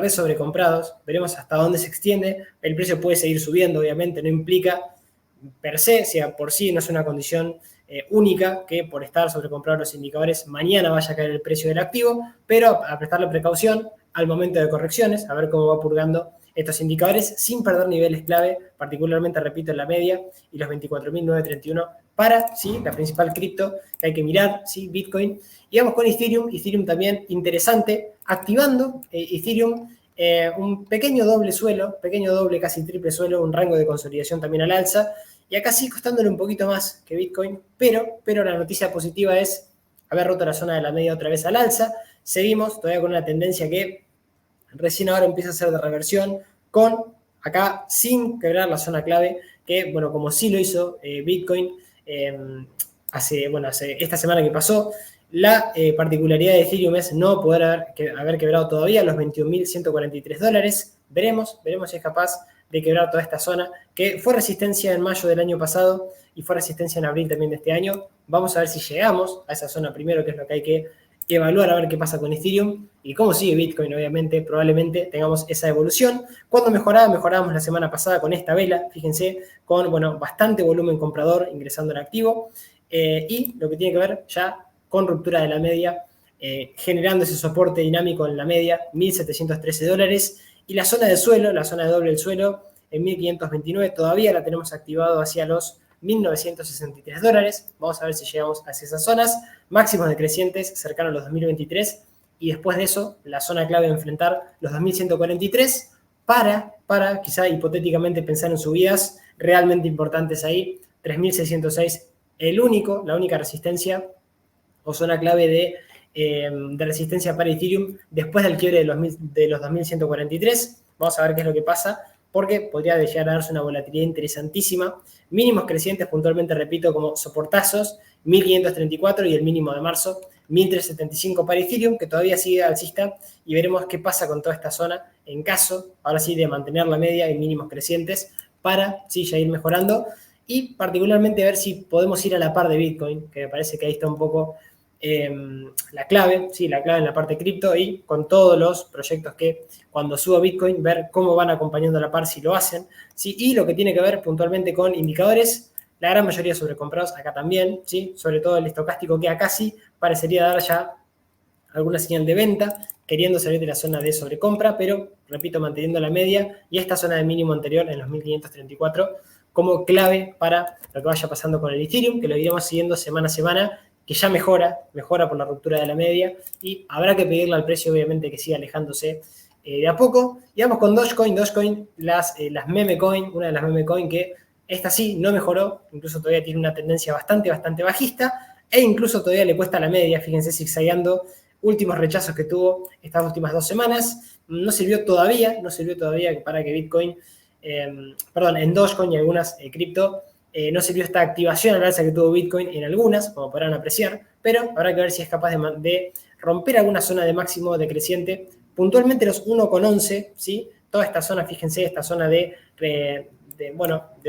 sobrecomprados. Veremos hasta dónde se extiende. El precio puede seguir subiendo, obviamente, no implica per se, sea por sí, no es una condición única que por estar sobrecomprados los indicadores mañana vaya a caer el precio del activo, pero a prestarle precaución al momento de correcciones, a ver cómo va purgando estos indicadores sin perder niveles clave, particularmente, repito, en la media y los 24.931 para, sí, la principal cripto que hay que mirar, sí, Bitcoin. Y vamos con Ethereum también interesante, activando Ethereum un pequeño doble suelo, pequeño doble, casi triple suelo, un rango de consolidación también al alza, y acá sí costándole un poquito más que Bitcoin, pero la noticia positiva es haber roto la zona de la media otra vez al alza. Seguimos todavía con una tendencia que recién ahora empieza a ser de reversión, con acá sin quebrar la zona clave, que, bueno, como sí lo hizo Bitcoin hace esta semana que pasó. La particularidad de Ethereum es no poder haber quebrado todavía los $21.143. Veremos si es capaz de quebrar toda esta zona, que fue resistencia en mayo del año pasado y fue resistencia en abril también de este año. Vamos a ver si llegamos a esa zona primero, que es lo que hay que evaluar, a ver qué pasa con Ethereum y cómo sigue Bitcoin. Obviamente, probablemente tengamos esa evolución. ¿Cuándo mejorábamos la semana pasada con esta vela? Fíjense, con, bueno, bastante volumen comprador ingresando en activo, y lo que tiene que ver ya con ruptura de la media, generando ese soporte dinámico en la media, $1.713, y la zona de suelo, la zona de doble del suelo, en 1.529, todavía la tenemos activado hacia los $1.963. Vamos a ver si llegamos hacia esas zonas. Máximos decrecientes cercanos a los 2023, y después de eso, la zona clave de enfrentar los 2.143 para quizá hipotéticamente pensar en subidas realmente importantes ahí. 3.606, la única resistencia o zona clave de resistencia para Ethereum después del quiebre de los 2.143. Vamos a ver qué es lo que pasa, porque podría llegar a darse una volatilidad interesantísima. Mínimos crecientes, puntualmente repito, como soportazos, 1.534, y el mínimo de marzo, 1.375 para Ethereum, que todavía sigue alcista, y veremos qué pasa con toda esta zona en caso, ahora sí, de mantener la media y mínimos crecientes para, sí, ya ir mejorando, y particularmente ver si podemos ir a la par de Bitcoin, que me parece que ahí está un poco la clave, sí, la clave en la parte cripto, y con todos los proyectos que cuando suba Bitcoin, ver cómo van acompañando a la par, si lo hacen, ¿sí? Y lo que tiene que ver puntualmente con indicadores, la gran mayoría sobrecomprados acá también, ¿sí? Sobre todo el estocástico, que acá sí parecería dar ya alguna señal de venta, queriendo salir de la zona de sobrecompra, pero, repito, manteniendo la media y esta zona de mínimo anterior en los 1.534 como clave para lo que vaya pasando con el Ethereum, que lo iremos siguiendo semana a semana, que ya mejora por la ruptura de la media, y habrá que pedirle al precio, obviamente, que siga alejándose de a poco. Y vamos con Dogecoin, las meme coin, una de las meme coin que esta sí no mejoró, incluso todavía tiene una tendencia bastante bajista, e incluso todavía le cuesta la media, fíjense, zigzagueando, últimos rechazos que tuvo estas últimas 2 semanas. No sirvió todavía para que Bitcoin, en Dogecoin y algunas cripto, no sirvió esta activación al alza que tuvo Bitcoin en algunas, como podrán apreciar, pero habrá que ver si es capaz de romper alguna zona de máximo decreciente, puntualmente los 1,11, ¿sí? Toda esta zona, fíjense, esta zona de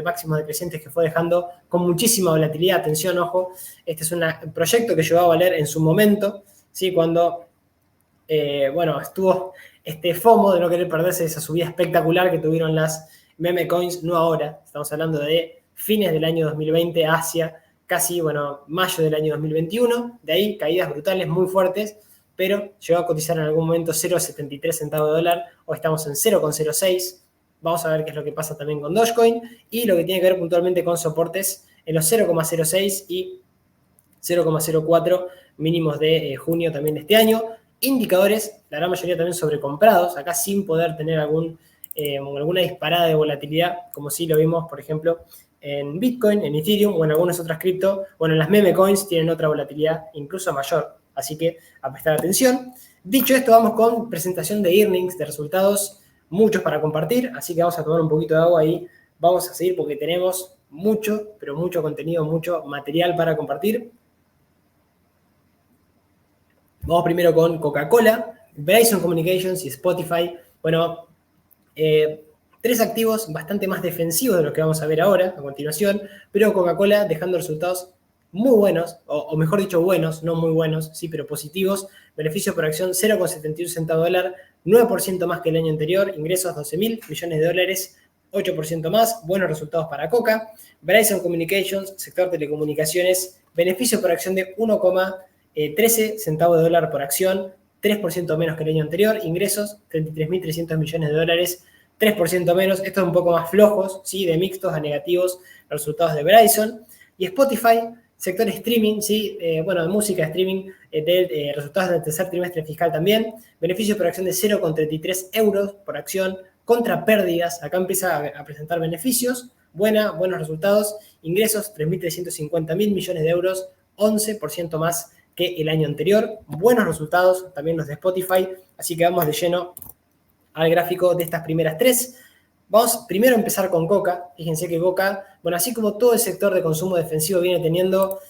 máximos decrecientes que fue dejando con muchísima volatilidad. Atención, ojo, este es un proyecto que llegó a valer en su momento, ¿sí? Cuando estuvo este FOMO de no querer perderse esa subida espectacular que tuvieron las meme coins, no ahora, estamos hablando de fines del año 2020 hacia casi, mayo del año 2021, de ahí caídas brutales muy fuertes, pero llegó a cotizar en algún momento 0,73 centavos de dólar, o estamos en 0,06. Vamos a ver qué es lo que pasa también con Dogecoin, y lo que tiene que ver puntualmente con soportes en los 0,06 y 0,04 mínimos de junio también de este año. Indicadores, la gran mayoría también sobrecomprados, acá sin poder tener alguna disparada de volatilidad, como sí lo vimos, por ejemplo, en Bitcoin, en Ethereum o en algunas otras cripto. Bueno, las meme coins tienen otra volatilidad incluso mayor, así que a prestar atención. Dicho esto, vamos con presentación de earnings, de resultados, muchos para compartir, así que vamos a tomar un poquito de agua y vamos a seguir porque tenemos mucho, pero mucho contenido, mucho material para compartir. Vamos primero con Coca-Cola, Verizon Communications y Spotify. Bueno, tres activos bastante más defensivos de los que vamos a ver ahora, a continuación, pero Coca-Cola dejando resultados muy buenos, o mejor dicho, buenos, no muy buenos, sí, pero positivos. Beneficio por acción 0,71 centavos de dólar, 9% más que el año anterior, ingresos 12.000 millones de dólares, 8% más, buenos resultados para Coca. Verizon Communications, sector telecomunicaciones, beneficio por acción de 1,13 centavos de dólar por acción, 3% menos que el año anterior, ingresos 33.300 millones de dólares, 3% menos, estos un poco más flojos, ¿sí? De mixtos a negativos, los resultados de Verizon. Y Spotify, sector streaming, ¿sí? De música, streaming, resultados del tercer trimestre fiscal también, beneficio por acción de 0,33 euros por acción, contra pérdidas, acá empieza a presentar beneficios, buenos resultados, ingresos 3.350.000 millones de euros, 11% más que el año anterior, buenos resultados también los de Spotify, así que vamos de lleno al gráfico de estas primeras tres. Vamos primero a empezar con Coca. Fíjense que Coca, bueno, así como todo el sector de consumo defensivo viene teniendo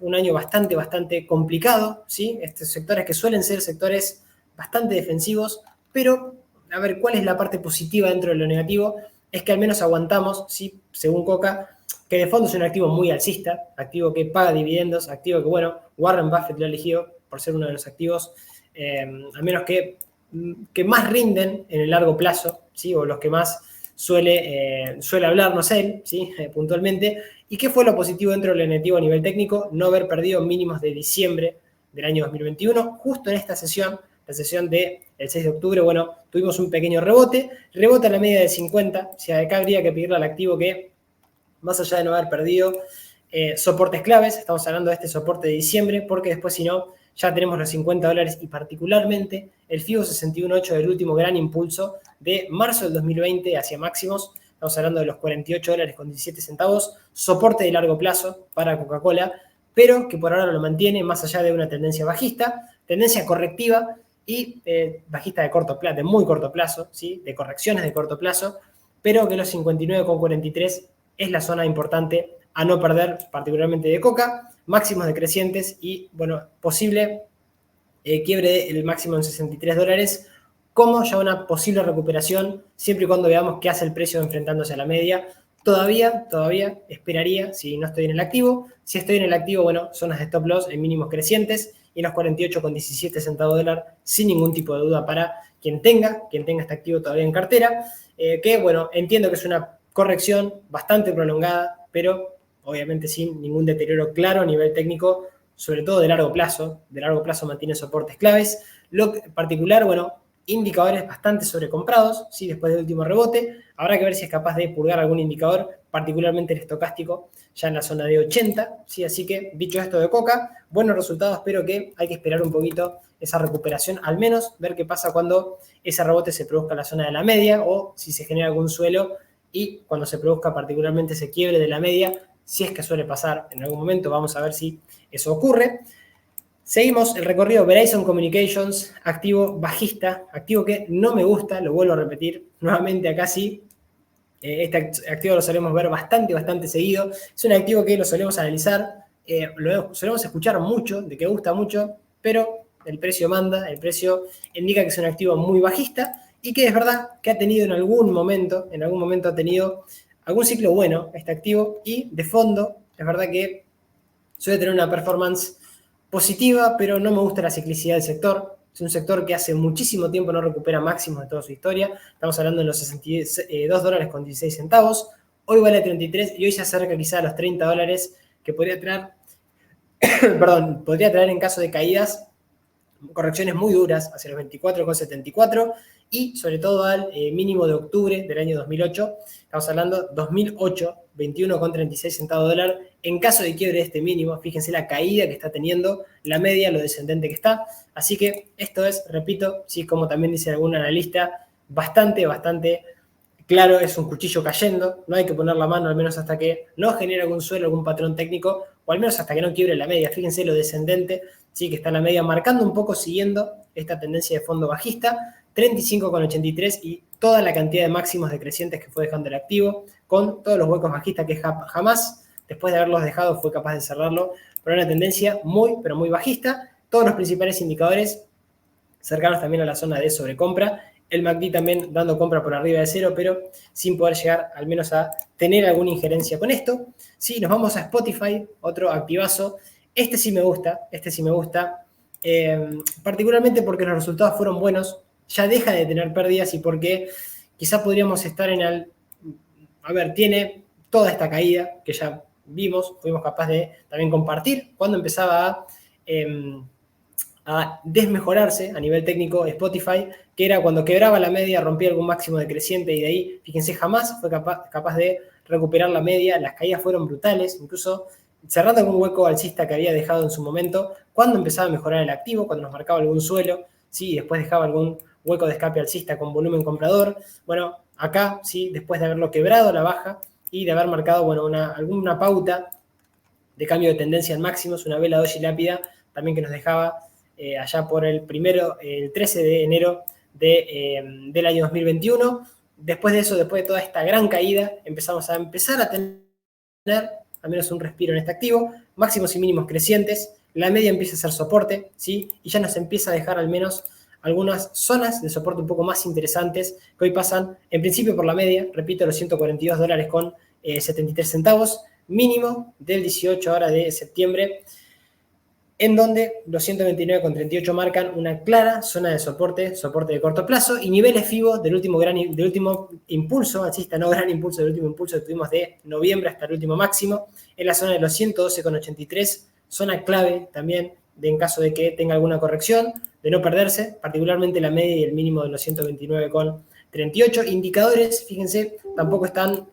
un año bastante complicado, ¿sí? Estos sectores que suelen ser sectores bastante defensivos, pero a ver, ¿cuál es la parte positiva dentro de lo negativo? Es que al menos aguantamos, ¿sí? Según Coca, que de fondo es un activo muy alcista, activo que paga dividendos, activo que, bueno, Warren Buffett lo ha elegido por ser uno de los activos, al menos que más rinden en el largo plazo, ¿sí? O los que más suele hablarnos él, ¿sí? Puntualmente. ¿Y qué fue lo positivo dentro de lo negativo a nivel técnico? No haber perdido mínimos de diciembre del año 2021, justo en esta sesión, la sesión del 6 de octubre, bueno, tuvimos un pequeño rebote a la media de 50, o sea, acá habría que pedirle al activo que, más allá de no haber perdido soportes claves, estamos hablando de este soporte de diciembre, porque después si no, ya tenemos los 50 dólares y particularmente el FIBO 61.8 del último gran impulso de marzo del 2020 hacia máximos. Estamos hablando de los 48 dólares con 17 centavos, soporte de largo plazo para Coca-Cola, pero que por ahora lo mantiene más allá de una tendencia bajista, tendencia correctiva y bajista de corto plazo, de muy corto plazo, ¿sí? De correcciones de corto plazo, pero que los 59,43 es la zona importante a no perder, particularmente de Coca, máximos decrecientes y, bueno, posible quiebre del máximo en 63 dólares, como ya una posible recuperación, siempre y cuando veamos qué hace el precio enfrentándose a la media. Todavía esperaría, si no estoy en el activo. Si estoy en el activo, bueno, zonas de stop loss en mínimos crecientes y los 48,17 centavos de dólar, sin ningún tipo de duda para quien tenga este activo todavía en cartera, que, bueno, entiendo que es una corrección bastante prolongada, pero obviamente sin ningún deterioro claro a nivel técnico, sobre todo de largo plazo. De largo plazo mantiene soportes claves. Lo particular, bueno, indicadores bastante sobrecomprados, ¿sí? Después del último rebote. Habrá que ver si es capaz de purgar algún indicador, particularmente el estocástico, ya en la zona de 80, ¿sí? Así que, dicho esto de Coca, buenos resultados, pero que hay que esperar un poquito esa recuperación, al menos ver qué pasa cuando ese rebote se produzca en la zona de la media o si se genera algún suelo y cuando se produzca particularmente ese quiebre de la media, si es que suele pasar en algún momento, vamos a ver si eso ocurre. Seguimos el recorrido Verizon Communications, activo bajista, activo que no me gusta, lo vuelvo a repetir nuevamente acá sí. Este activo lo solemos ver bastante seguido. Es un activo que lo solemos analizar, lo solemos escuchar mucho, de que gusta mucho, pero el precio manda, el precio indica que es un activo muy bajista y que es verdad que ha tenido en algún momento ha tenido algún ciclo bueno este activo y de fondo es verdad que suele tener una performance positiva, pero no me gusta la ciclicidad del sector. Es un sector que hace muchísimo tiempo no recupera máximos de toda su historia. Estamos hablando de los 62 dólares con 16 centavos. Hoy vale 33 y hoy se acerca quizá a los 30 dólares que podría traer, podría traer en caso de caídas correcciones muy duras hacia los 24,74 y sobre todo al mínimo de octubre del año 2008. Estamos hablando 2008, 21,36 centavos de dólar. En caso de quiebre de este mínimo, fíjense la caída que está teniendo, la media, lo descendente que está. Así que esto es, repito, sí, como también dice algún analista, bastante claro, es un cuchillo cayendo, no hay que poner la mano al menos hasta que no genere algún suelo, algún patrón técnico, o al menos hasta que no quiebre la media. Fíjense lo descendente, sí, que está en la media, marcando un poco, siguiendo esta tendencia de fondo bajista, 35,83 y toda la cantidad de máximos decrecientes que fue dejando el activo, con todos los huecos bajistas que jamás, después de haberlos dejado, fue capaz de cerrarlo, pero una tendencia muy, pero muy bajista. Todos los principales indicadores cercanos también a la zona de sobrecompra. El MACD también dando compra por arriba de cero, pero sin poder llegar al menos a tener alguna injerencia con esto. Sí, nos vamos a Spotify, otro activazo. Este sí me gusta, particularmente porque los resultados fueron buenos, ya deja de tener pérdidas y porque quizás podríamos estar en el... A ver, tiene toda esta caída que ya vimos, fuimos capaces de también compartir cuando empezaba a desmejorarse a nivel técnico Spotify, que era cuando quebraba la media, rompía algún máximo decreciente y de ahí, fíjense, jamás fue capaz de recuperar la media. Las caídas fueron brutales, incluso cerrando algún hueco alcista que había dejado en su momento, cuando empezaba a mejorar el activo, cuando nos marcaba algún suelo, sí, después dejaba algún hueco de escape alcista con volumen comprador. Bueno, acá, sí, después de haberlo quebrado la baja y de haber marcado, bueno, alguna pauta de cambio de tendencia en máximos, una vela doji lápida también que nos dejaba allá por el 13 de enero del año 2021. Después de eso, después de toda esta gran caída, empezamos a tener al menos un respiro en este activo, máximos y mínimos crecientes, la media empieza a ser soporte, ¿sí? Y ya nos empieza a dejar al menos algunas zonas de soporte un poco más interesantes que hoy pasan, en principio por la media, repito, los $142 con 73 centavos, mínimo del 18 ahora de septiembre, en donde los 129,38 marcan una clara zona de soporte de corto plazo y niveles FIBO del último impulso alcista, no gran impulso, del último impulso que tuvimos de noviembre hasta el último máximo, en la zona de los 112,83, zona clave también de en caso de que tenga alguna corrección, de no perderse, particularmente la media y el mínimo de los 129,38. Indicadores, fíjense, tampoco están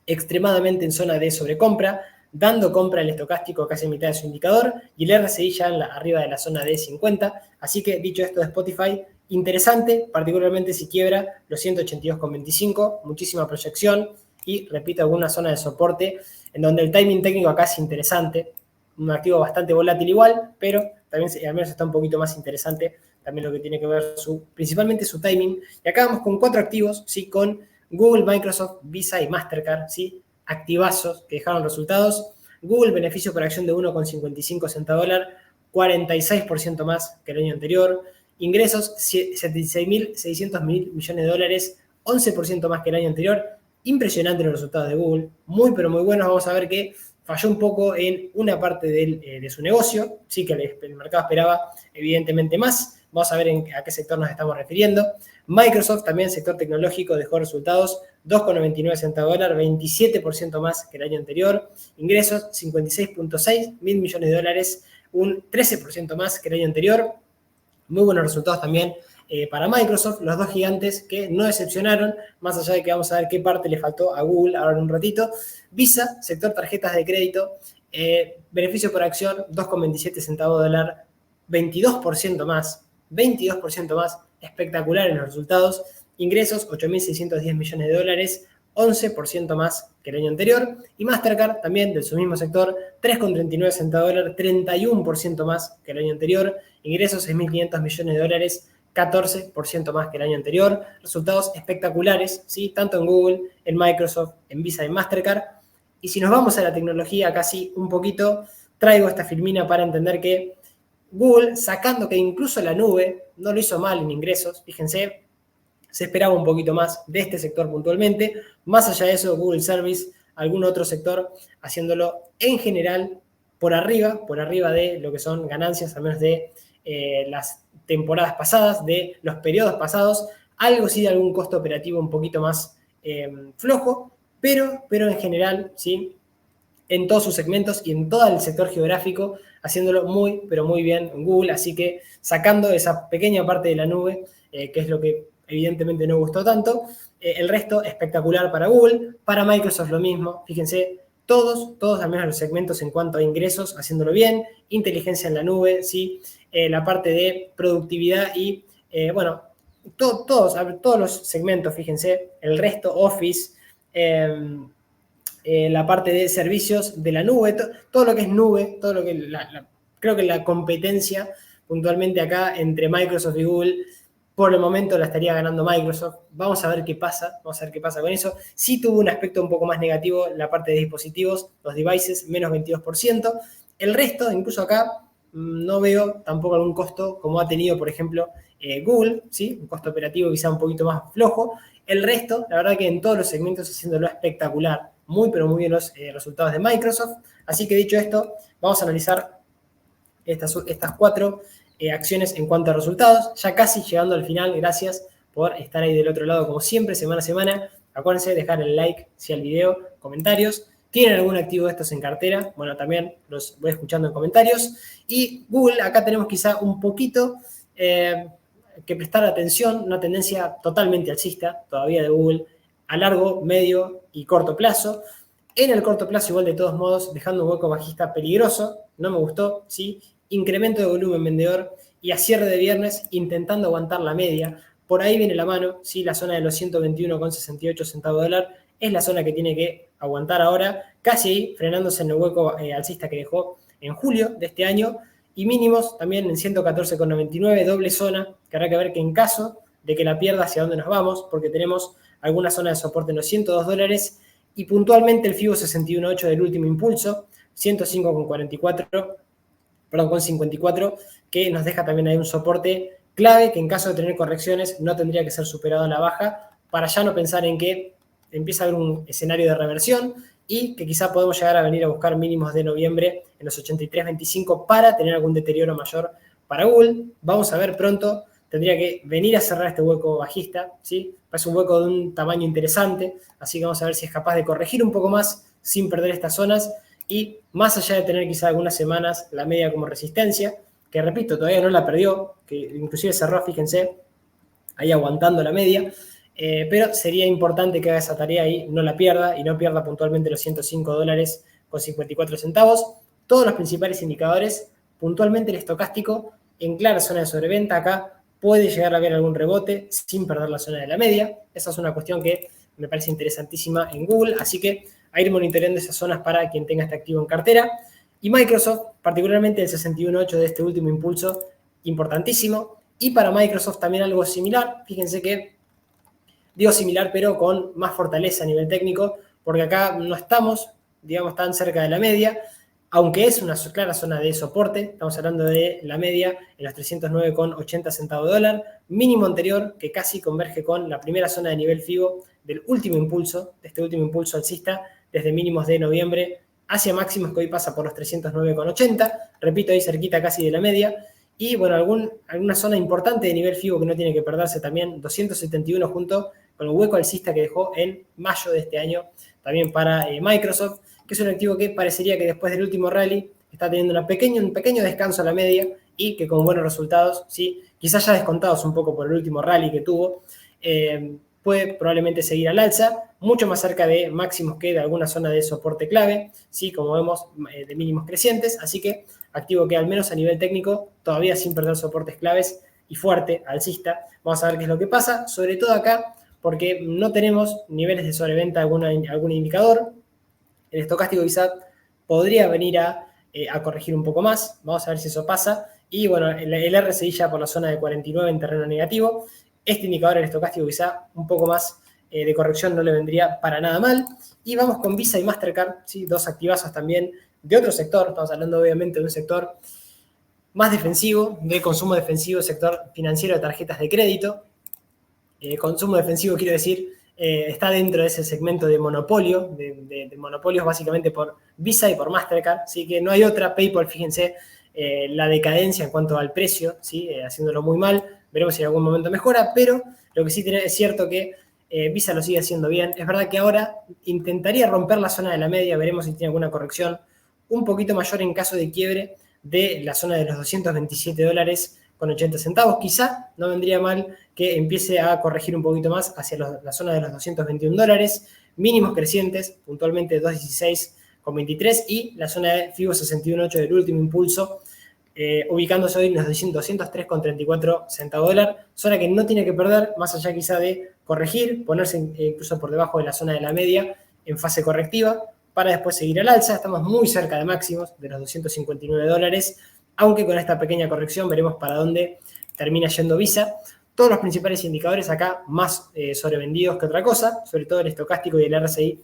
extremadamente en zona de sobrecompra, dando compra el estocástico casi a mitad de su indicador y el RSI ya arriba de la zona de 50. Así que, dicho esto de Spotify, interesante, particularmente si quiebra los 182,25, muchísima proyección y, repito, alguna zona de soporte en donde el timing técnico acá es interesante, un activo bastante volátil igual, pero también al menos está un poquito más interesante también lo que tiene que ver principalmente su timing. Y acá vamos con 4 activos, ¿sí? Con Google, Microsoft, Visa y Mastercard, ¿sí? Activazos que dejaron resultados. Google, beneficio por acción de 1,55 centavos de dólar, 46% más que el año anterior. Ingresos, 76.600 millones de dólares, 11% más que el año anterior. Impresionante los resultados de Google, muy pero muy buenos. Vamos a ver que falló un poco en una parte de su negocio, sí que el mercado esperaba evidentemente más. Vamos a ver a qué sector nos estamos refiriendo. Microsoft, también sector tecnológico, dejó resultados 2,99 centavos de dólar, 27% más que el año anterior. Ingresos, 56,6 mil millones de dólares, un 13% más que el año anterior. Muy buenos resultados también para Microsoft, los dos gigantes que no decepcionaron, más allá de que vamos a ver qué parte le faltó a Google ahora en un ratito. Visa, sector tarjetas de crédito, beneficio por acción, 2,27 centavos de dólar, 22% más, espectacular en los resultados. Ingresos, 8.610 millones de dólares, 11% más que el año anterior. Y Mastercard, también de su mismo sector, 3,39 centavos de dólar, 31% más que el año anterior. Ingresos, 6.500 millones de dólares, 14% más que el año anterior. Resultados espectaculares, ¿sí? Tanto en Google, en Microsoft, en Visa y Mastercard. Y si nos vamos a la tecnología casi un poquito, traigo esta filmina para entender que Google, sacando que incluso la nube no lo hizo mal en ingresos, fíjense, se esperaba un poquito más de este sector puntualmente. Más allá de eso, Google Service, algún otro sector haciéndolo en general por arriba de lo que son ganancias, al menos de las temporadas pasadas, de los periodos pasados. Algo sí de algún costo operativo un poquito más flojo, pero en general, ¿sí? en todos sus segmentos y en todo el sector geográfico, haciéndolo muy, pero muy bien en Google. Así que sacando esa pequeña parte de la nube, que es lo que evidentemente no gustó tanto, el resto espectacular para Google. Para Microsoft lo mismo, fíjense, todos al menos los segmentos en cuanto a ingresos, haciéndolo bien, inteligencia en la nube, ¿sí? La parte de productividad y, bueno, todos los segmentos, fíjense, el resto, Office, la parte de servicios de la nube, todo lo que es nube, todo lo que creo que la competencia puntualmente acá entre Microsoft y Google, por el momento la estaría ganando Microsoft. Vamos a ver qué pasa, con eso. Sí tuvo un aspecto un poco más negativo la parte de dispositivos, los devices, menos 22%. El resto, incluso acá, no veo tampoco algún costo como ha tenido, por ejemplo, Google, ¿sí? Un costo operativo quizá un poquito más flojo. El resto, la verdad que en todos los segmentos haciéndolo espectacular. Muy, pero muy bien los resultados de Microsoft. Así que dicho esto, vamos a analizar estas 4 acciones en cuanto a resultados. Ya casi llegando al final, gracias por estar ahí del otro lado como siempre, semana a semana. Acuérdense de dejar el like si al video, comentarios. ¿Tienen algún activo de estos en cartera? Bueno, también los voy escuchando en comentarios. Y Google, acá tenemos quizá un poquito que prestar atención, una tendencia totalmente alcista todavía de Google a largo, medio y corto plazo. En el corto plazo, igual de todos modos, dejando un hueco bajista peligroso, no me gustó, ¿sí? Incremento de volumen vendedor y a cierre de viernes intentando aguantar la media. Por ahí viene la mano, ¿sí? La zona de los 121,68 centavos de dólar es la zona que tiene que aguantar ahora, casi ahí, frenándose en el hueco alcista que dejó en julio de este año, y mínimos también en 114,99, doble zona, que habrá que ver que en caso de que la pierda hacia dónde nos vamos, porque tenemos alguna zona de soporte en los 102 dólares, y puntualmente el FIBO 61.8 del último impulso, 105,44, perdón, con 54, que nos deja también ahí un soporte clave que en caso de tener correcciones no tendría que ser superado a la baja, para ya no pensar en que empieza a haber un escenario de reversión y que quizá podemos llegar a venir a buscar mínimos de noviembre en los 83.25 para tener algún deterioro mayor para Google. Vamos a ver pronto, tendría que venir a cerrar este hueco bajista, ¿sí? Es un hueco de un tamaño interesante, así que vamos a ver si es capaz de corregir un poco más sin perder estas zonas y más allá de tener quizá algunas semanas la media como resistencia, que repito, todavía no la perdió, que inclusive cerró, fíjense, ahí aguantando la media, pero sería importante que haga esa tarea y no la pierda, y no pierda puntualmente los 105 dólares con 54 centavos. Todos los principales indicadores, puntualmente el estocástico, en clara zona de sobreventa, acá puede llegar a haber algún rebote sin perder la zona de la media. Esa es una cuestión que me parece interesantísima en Google, así que a ir monitoreando esas zonas para quien tenga este activo en cartera. Y Microsoft, particularmente el 61.8 de este último impulso, importantísimo. Y para Microsoft también algo similar, fíjense que digo similar pero con más fortaleza a nivel técnico, porque acá no estamos, digamos, tan cerca de la media, aunque es una clara zona de soporte, estamos hablando de la media en los 309,80 centavos de dólar, mínimo anterior que casi converge con la primera zona de nivel FIBO del último impulso, de este último impulso alcista, desde mínimos de noviembre hacia máximos que hoy pasa por los 309,80, repito, ahí cerquita casi de la media, y bueno, alguna zona importante de nivel FIBO que no tiene que perderse también, 271 junto con el hueco alcista que dejó en mayo de este año, también para Microsoft, que es un activo que parecería que después del último rally está teniendo un pequeño descanso a la media y que con buenos resultados, ¿sí? Quizás ya descontados un poco por el último rally que tuvo, puede probablemente seguir al alza, mucho más cerca de máximos que de alguna zona de soporte clave, ¿sí? Como vemos, de mínimos crecientes, así que activo que al menos a nivel técnico, todavía sin perder soportes claves y fuerte, alcista. Vamos a ver qué es lo que pasa, sobre todo acá, porque no tenemos niveles de sobreventa algún indicador. El estocástico quizá podría venir a corregir un poco más, vamos a ver si eso pasa. Y bueno, el RSI ya por la zona de 49 en terreno negativo. Este indicador, el estocástico, quizá un poco más de corrección no le vendría para nada mal. Y vamos con Visa y Mastercard, ¿sí? Dos activazos también de otro sector, estamos hablando obviamente de un sector más defensivo, de consumo defensivo, sector financiero de tarjetas de crédito. Consumo defensivo, quiero decir, está dentro de ese segmento de monopolio, de monopolios básicamente por Visa y por Mastercard, ¿sí? Que no hay otra. PayPal, fíjense, la decadencia en cuanto al precio, ¿sí? Haciéndolo muy mal, veremos si en algún momento mejora, pero lo que sí es cierto que Visa lo sigue haciendo bien. Es verdad que ahora intentaría romper la zona de la media, veremos si tiene alguna corrección un poquito mayor en caso de quiebre de la zona de los 227 dólares con 80 centavos. Quizá no vendría mal que empiece a corregir un poquito más hacia la zona de los 221 dólares, mínimos crecientes, puntualmente 216,23 y la zona de FIBO 61.8 del último impulso, ubicándose hoy en los 203,34 centavos dólar, zona que no tiene que perder, más allá quizá de corregir, ponerse incluso por debajo de la zona de la media en fase correctiva, para después seguir al alza. Estamos muy cerca de máximos, de los 259 dólares, aunque con esta pequeña corrección veremos para dónde termina yendo Visa. Todos los principales indicadores acá más sobrevendidos que otra cosa, sobre todo el estocástico y el RSI,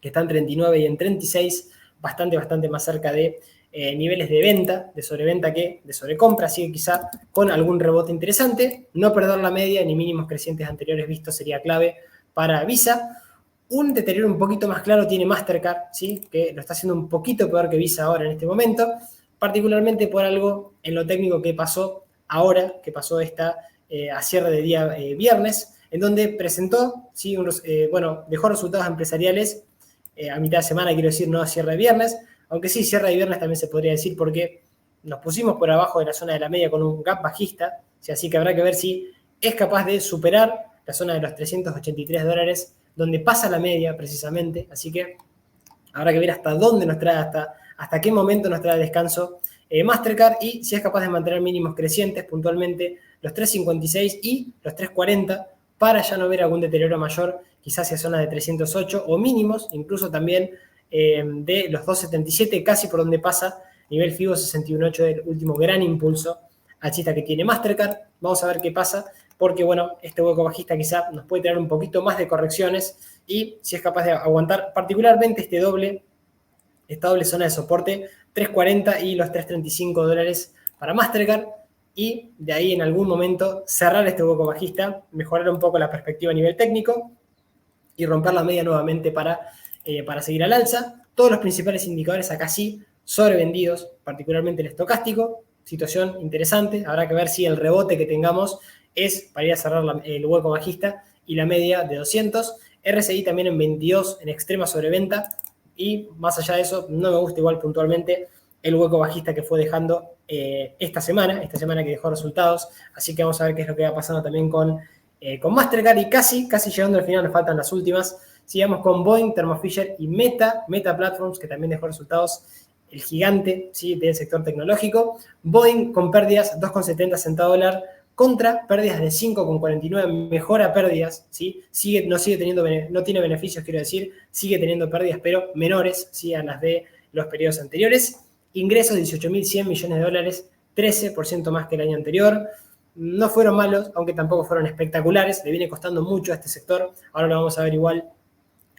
que están en 39 y en 36, bastante más cerca de niveles de venta, de sobreventa que de sobrecompra, así que quizá con algún rebote interesante. No perder la media ni mínimos crecientes anteriores vistos sería clave para Visa. Un deterioro un poquito más claro tiene Mastercard, ¿sí? Que lo está haciendo un poquito peor que Visa ahora en este momento, particularmente por algo en lo técnico que pasó ahora, que pasó a cierre de día viernes, en donde presentó, ¿sí? Dejó resultados empresariales a mitad de semana, quiero decir, no a cierre de viernes, aunque sí, cierre de viernes también se podría decir porque nos pusimos por abajo de la zona de la media con un gap bajista, ¿sí? Así que habrá que ver si es capaz de superar la zona de los 383 dólares, donde pasa la media precisamente, así que habrá que ver hasta dónde nos trae, hasta qué momento nos trae descanso Mastercard y si es capaz de mantener mínimos crecientes, puntualmente los 3.56 y los 3.40, para ya no ver algún deterioro mayor, quizás hacia zona de 308 o mínimos, incluso también de los 2.77, casi por donde pasa nivel FIBO 61.8 del último gran impulso alcista que tiene Mastercard. Vamos a ver qué pasa, porque bueno, este hueco bajista quizá nos puede traer un poquito más de correcciones y si es capaz de aguantar particularmente esta doble zona de soporte, 3.40 y los 3.35 dólares para Mastercard, y de ahí en algún momento cerrar este hueco bajista, mejorar un poco la perspectiva a nivel técnico y romper la media nuevamente para seguir al alza. Todos los principales indicadores acá sí sobrevendidos, particularmente el estocástico, situación interesante. Habrá que ver si el rebote que tengamos es para ir a cerrar el hueco bajista y la media de 200. RSI también en 22 en extrema sobreventa, y más allá de eso no me gusta igual puntualmente el hueco bajista que fue dejando esta semana que dejó resultados, así que vamos a ver qué es lo que va pasando también con Mastercard, y casi llegando al final, nos faltan las últimas. Sigamos con Boeing, Thermo Fisher y Meta Platforms, que también dejó resultados, el gigante, ¿sí?, del sector tecnológico. Boeing con pérdidas 2,70 centavos dólar contra pérdidas de 5,49, mejora pérdidas, ¿sí? No tiene beneficios, quiero decir, sigue teniendo pérdidas, pero menores, ¿sí?, a las de los periodos anteriores. Ingresos 18.100 millones de dólares, 13% más que el año anterior. No fueron malos, aunque tampoco fueron espectaculares, le viene costando mucho a este sector. Ahora lo vamos a ver igual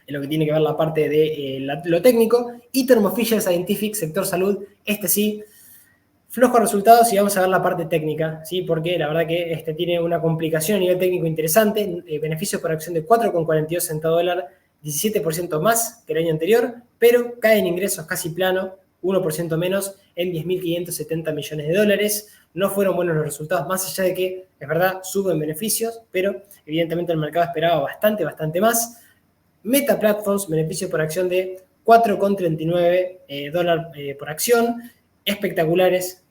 en lo que tiene que ver la parte de lo técnico. Y Thermo Fisher Scientific, sector salud, este sí, flojos resultados, y vamos a ver la parte técnica, ¿sí? Porque la verdad que tiene una complicación a nivel técnico interesante, beneficio por acción de 4,42 centavos dólar, 17% más que el año anterior, pero caen ingresos casi plano, 1% menos en 10.570 millones de dólares. No fueron buenos los resultados, más allá de que, es verdad, suben beneficios, pero evidentemente el mercado esperaba bastante más. Meta Platforms, beneficio por acción de 4,39 dólar por acción, espectaculares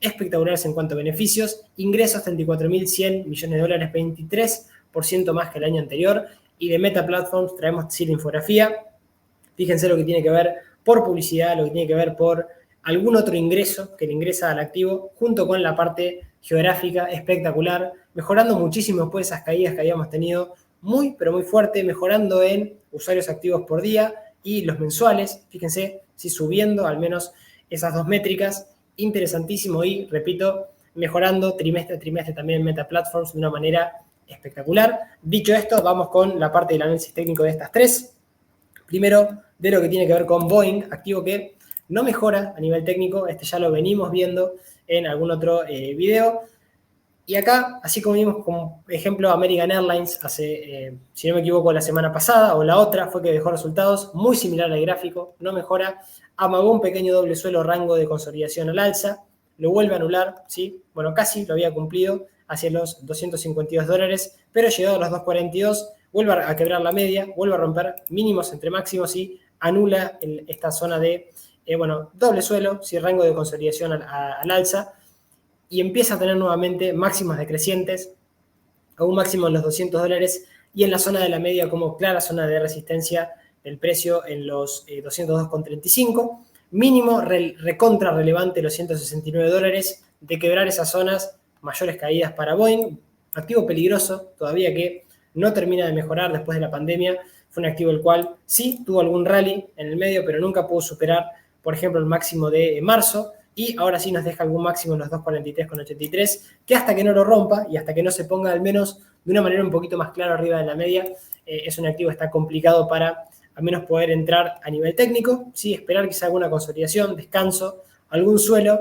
en cuanto a beneficios, ingresos 34.100 millones de dólares, 23% más que el año anterior, y de Meta Platforms traemos sí la infografía. Fíjense lo que tiene que ver por publicidad, lo que tiene que ver por algún otro ingreso que le ingresa al activo, junto con la parte geográfica, espectacular, mejorando muchísimo después de esas caídas que habíamos tenido, muy fuerte, mejorando en usuarios activos por día y los mensuales, fíjense, sí, subiendo al menos esas dos métricas, interesantísimo, y repito, mejorando trimestre a trimestre también Meta Platforms de una manera espectacular. Dicho esto, vamos con la parte del análisis técnico de estas tres. Primero, de lo que tiene que ver con Boeing, activo que no mejora a nivel técnico, ya lo venimos viendo en algún otro video. Y acá, así como vimos como ejemplo American Airlines hace, si no me equivoco, la semana pasada, o la otra, fue que dejó resultados muy similar al gráfico, no mejora, amagó un pequeño doble suelo, rango de consolidación al alza, lo vuelve a anular, ¿sí? Bueno, casi lo había cumplido hacia los 252 dólares, pero llegado a los 242, vuelve a quebrar la media, vuelve a romper mínimos entre máximos y anula esta zona de, doble suelo, rango de consolidación al alza, y empieza a tener nuevamente máximos decrecientes, a un máximo en los $200 y en la zona de la media como clara zona de resistencia del precio en los 202,35. Mínimo recontra relevante los $169. De quebrar esas zonas, mayores caídas para Boeing. Activo peligroso, todavía que no termina de mejorar después de la pandemia. Fue un activo el cual sí tuvo algún rally en el medio, pero nunca pudo superar, por ejemplo, el máximo de marzo. Y ahora sí nos deja algún máximo en los 243,83, que hasta que no lo rompa y hasta que no se ponga al menos de una manera un poquito más clara arriba de la media, es un activo que está complicado para al menos poder entrar a nivel técnico, ¿sí? Esperar quizá alguna consolidación, descanso, algún suelo.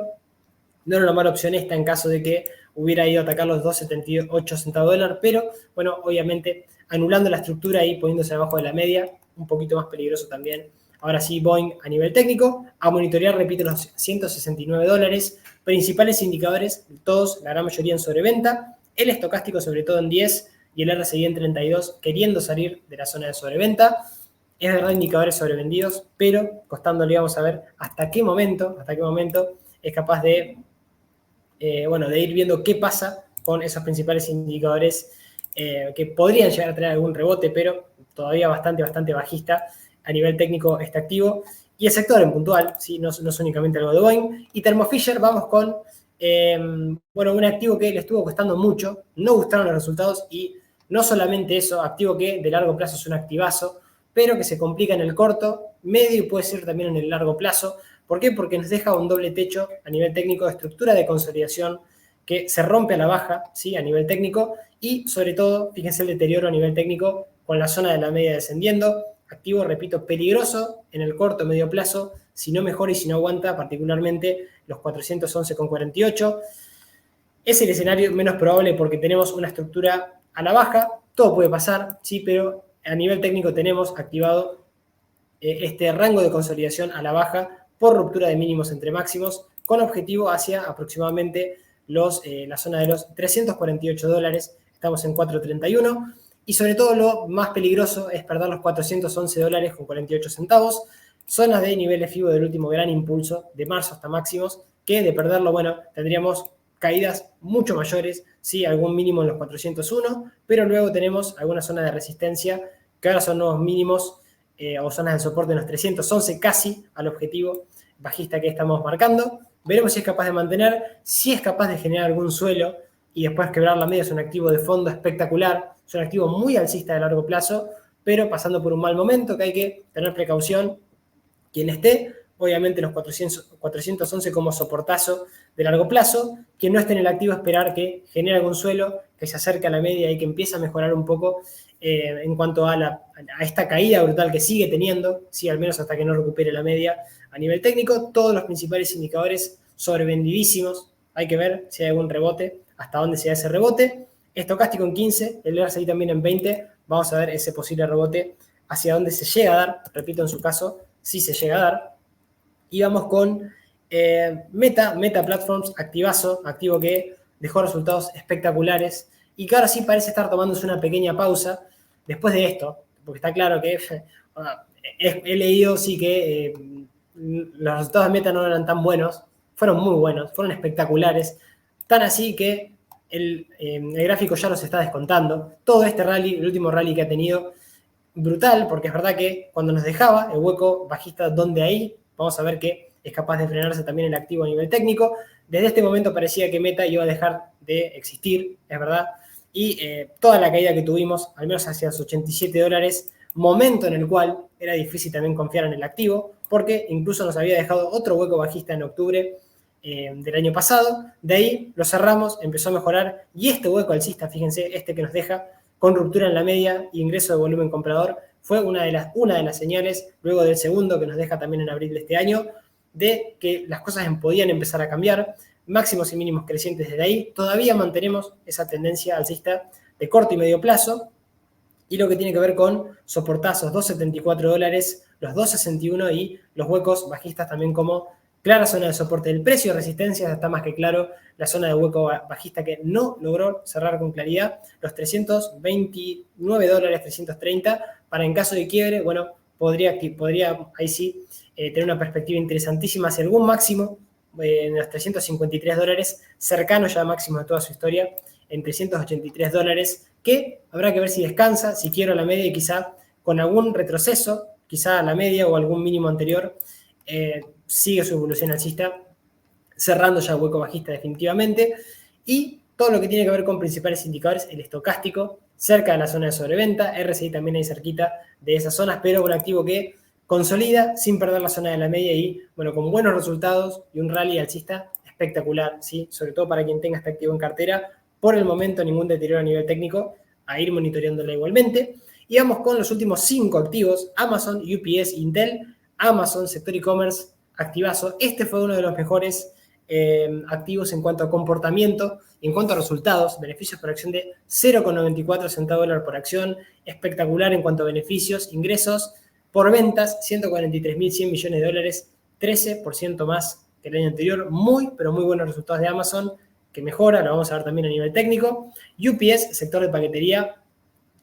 No era una mala opción esta en caso de que hubiera ido a atacar los 2,78 centavos de dólar, pero bueno, obviamente anulando la estructura y poniéndose abajo de la media, un poquito más peligroso también. Ahora sí, Boeing a nivel técnico, a monitorear, repito, los $169, principales indicadores, todos, la gran mayoría en sobreventa, el estocástico sobre todo en 10 y el RSI en 32, queriendo salir de la zona de sobreventa. Es verdad, indicadores sobrevendidos, pero costándole, vamos a ver hasta qué momento es capaz de, de ir viendo qué pasa con esos principales indicadores que podrían llegar a tener algún rebote, pero todavía bastante bajista. A nivel técnico está activo. Y el sector en puntual, ¿sí? No es únicamente algo de Boeing. Y Thermo Fisher, vamos con un activo que le estuvo costando mucho, no gustaron los resultados y no solamente eso, activo que de largo plazo es un activazo, pero que se complica en el corto, medio y puede ser también en el largo plazo. ¿Por qué? Porque nos deja un doble techo a nivel técnico de estructura de consolidación que se rompe a la baja, ¿sí? A nivel técnico y sobre todo, fíjense el deterioro a nivel técnico con la zona de la media descendiendo. Activo, repito, peligroso en el corto medio plazo, si no mejora y si no aguanta, particularmente los 411,48. Es el escenario menos probable porque tenemos una estructura a la baja, todo puede pasar, sí, pero a nivel técnico tenemos activado este rango de consolidación a la baja por ruptura de mínimos entre máximos, con objetivo hacia aproximadamente la zona de los $348, estamos en 431. Y sobre todo lo más peligroso es perder los $411,48, zonas de nivel FIBO del último gran impulso de marzo hasta máximos, que de perderlo, tendríamos caídas mucho mayores, sí, algún mínimo en los 401, pero luego tenemos alguna zona de resistencia que ahora son nuevos mínimos o zonas de soporte en los 311, casi al objetivo bajista que estamos marcando. Veremos si es capaz de mantener, si es capaz de generar algún suelo y después quebrar la media. Es un activo de fondo espectacular, es un activo muy alcista de largo plazo, pero pasando por un mal momento que hay que tener precaución. Quien esté, obviamente los 411 como soportazo de largo plazo. Quien no esté en el activo, esperar que genere algún suelo, que se acerque a la media y que empiece a mejorar un poco en cuanto a esta caída brutal que sigue teniendo, sí, al menos hasta que no recupere la media. A nivel técnico, todos los principales indicadores sobrevendidísimos. Hay que ver si hay algún rebote, hasta dónde se da ese rebote. Estocástico en 15, el RSI también en 20. Vamos a ver ese posible rebote hacia dónde se llega a dar. Repito, en su caso, sí se llega a dar. Y vamos con Meta Platforms, activazo, activo que dejó resultados espectaculares y que ahora sí parece estar tomándose una pequeña pausa después de esto, porque está claro que he leído sí que los resultados de Meta no eran tan buenos, fueron muy buenos, fueron espectaculares, tan así que el gráfico ya los está descontando. Todo este rally, el último rally que ha tenido, brutal, porque es verdad que cuando nos dejaba el hueco bajista donde ahí, vamos a ver que es capaz de frenarse también el activo a nivel técnico. Desde este momento parecía que Meta iba a dejar de existir, es verdad, y toda la caída que tuvimos, al menos hacia los $87, momento en el cual era difícil también confiar en el activo, porque incluso nos había dejado otro hueco bajista en octubre del año pasado. De ahí lo cerramos, empezó a mejorar, y este hueco alcista, fíjense, este que nos deja con ruptura en la media y ingreso de volumen comprador, fue una de las señales, luego del segundo que nos deja también en abril de este año, de que las cosas podían empezar a cambiar, máximos y mínimos crecientes desde ahí. Todavía mantenemos esa tendencia alcista de corto y medio plazo, y lo que tiene que ver con soportazos $2,74, los $2,61 y los huecos bajistas también como Clara zona de soporte del precio, resistencia, está más que claro la zona de hueco bajista que no logró cerrar con claridad, los $329, 330, para en caso de quiebre, bueno, podría ahí sí tener una perspectiva interesantísima hacia algún máximo en los $353, cercano ya al máximo de toda su historia, en $383, que habrá que ver si descansa, si quiebra la media y quizá con algún retroceso, quizá a la media o algún mínimo anterior, sigue su evolución alcista, cerrando ya el hueco bajista definitivamente. Y todo lo que tiene que ver con principales indicadores, el estocástico, cerca de la zona de sobreventa, RSI también ahí cerquita de esas zonas, pero un activo que consolida sin perder la zona de la media y, bueno, con buenos resultados y un rally alcista espectacular, ¿sí? Sobre todo para quien tenga este activo en cartera. Por el momento, ningún deterioro a nivel técnico, a ir monitoreándola igualmente. Y vamos con los últimos 5 activos: Amazon, UPS, Intel. Amazon, sector e-commerce, activazo. Este fue uno de los mejores activos en cuanto a comportamiento, en cuanto a resultados, beneficios por acción de 0,94 centavos de dólar por acción, espectacular en cuanto a beneficios, ingresos por ventas, 143.100 millones de dólares, 13% más que el año anterior. Muy, pero muy buenos resultados de Amazon, que mejora, lo vamos a ver también a nivel técnico. UPS, sector de paquetería,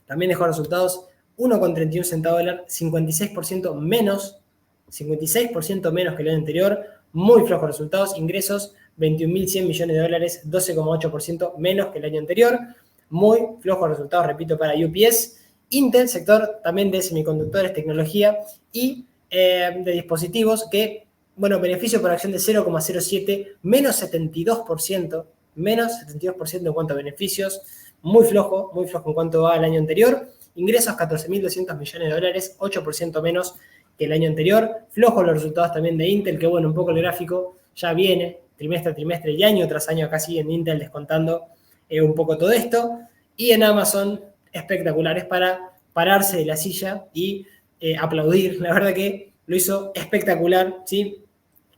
también dejó resultados 1,31 centavos de dólar, 56% menos que el año anterior, muy flojos resultados, ingresos 21.100 millones de dólares, 12,8% menos que el año anterior, muy flojos resultados, repito, para UPS. Intel, sector también de semiconductores, tecnología y de dispositivos, que, bueno, beneficio por acción de 0,07, menos 72% en cuanto a beneficios, muy flojo en cuanto al año anterior. Ingresos 14.200 millones de dólares, 8% menos que el año anterior. Flojos los resultados también de Intel, que bueno, un poco el gráfico ya viene trimestre a trimestre y año tras año casi en Intel descontando un poco todo esto. Y en Amazon, espectaculares para pararse de la silla y aplaudir. La verdad que lo hizo espectacular, ¿sí?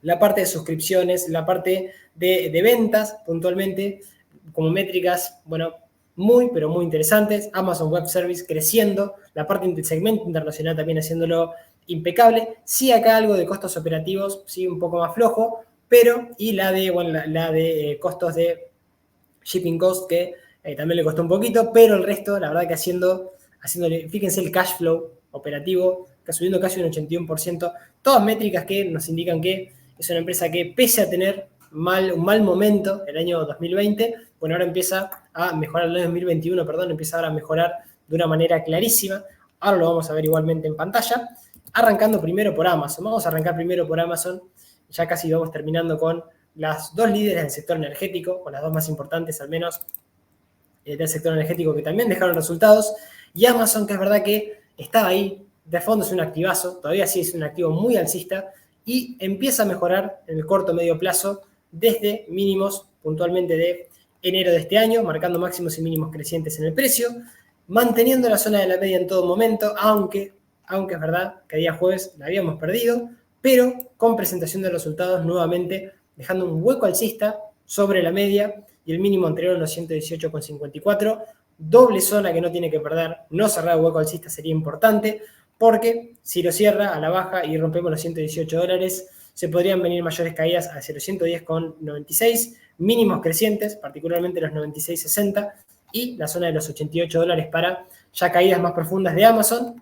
La parte de suscripciones, la parte de ventas puntualmente, como métricas, bueno, muy, pero muy interesantes. Amazon Web Service creciendo, la parte del segmento internacional también haciéndolo impecable. Sí, acá algo de costos operativos, sí, un poco más flojo, pero, y la de costos de shipping cost, que también le costó un poquito, pero el resto, la verdad que haciéndole, fíjense el cash flow operativo, que subiendo casi un 81%, todas métricas que nos indican que es una empresa que, pese a tener un mal momento el año 2020, bueno, ahora empieza a mejorar, el año 2021, perdón, empieza ahora a mejorar de una manera clarísima. Ahora lo vamos a ver igualmente en pantalla. Arrancando primero por Amazon. Vamos a arrancar primero por Amazon. Ya casi vamos terminando con las dos líderes del sector energético, o las dos más importantes al menos del sector energético, que también dejaron resultados. Y Amazon, que es verdad que estaba ahí, de fondo es un activazo, todavía sí es un activo muy alcista, y empieza a mejorar en el corto medio plazo desde mínimos puntualmente de enero de este año, marcando máximos y mínimos crecientes en el precio, manteniendo la zona de la media en todo momento, aunque es verdad que a día jueves la habíamos perdido, pero con presentación de resultados nuevamente dejando un hueco alcista sobre la media y el mínimo anterior en los 118,54, doble zona que no tiene que perder. No cerrar el hueco alcista sería importante, porque si lo cierra a la baja y rompemos los 118 dólares, se podrían venir mayores caídas hacia los 110,96, mínimos crecientes, particularmente los 96,60, y la zona de los 88 dólares para ya caídas más profundas de Amazon.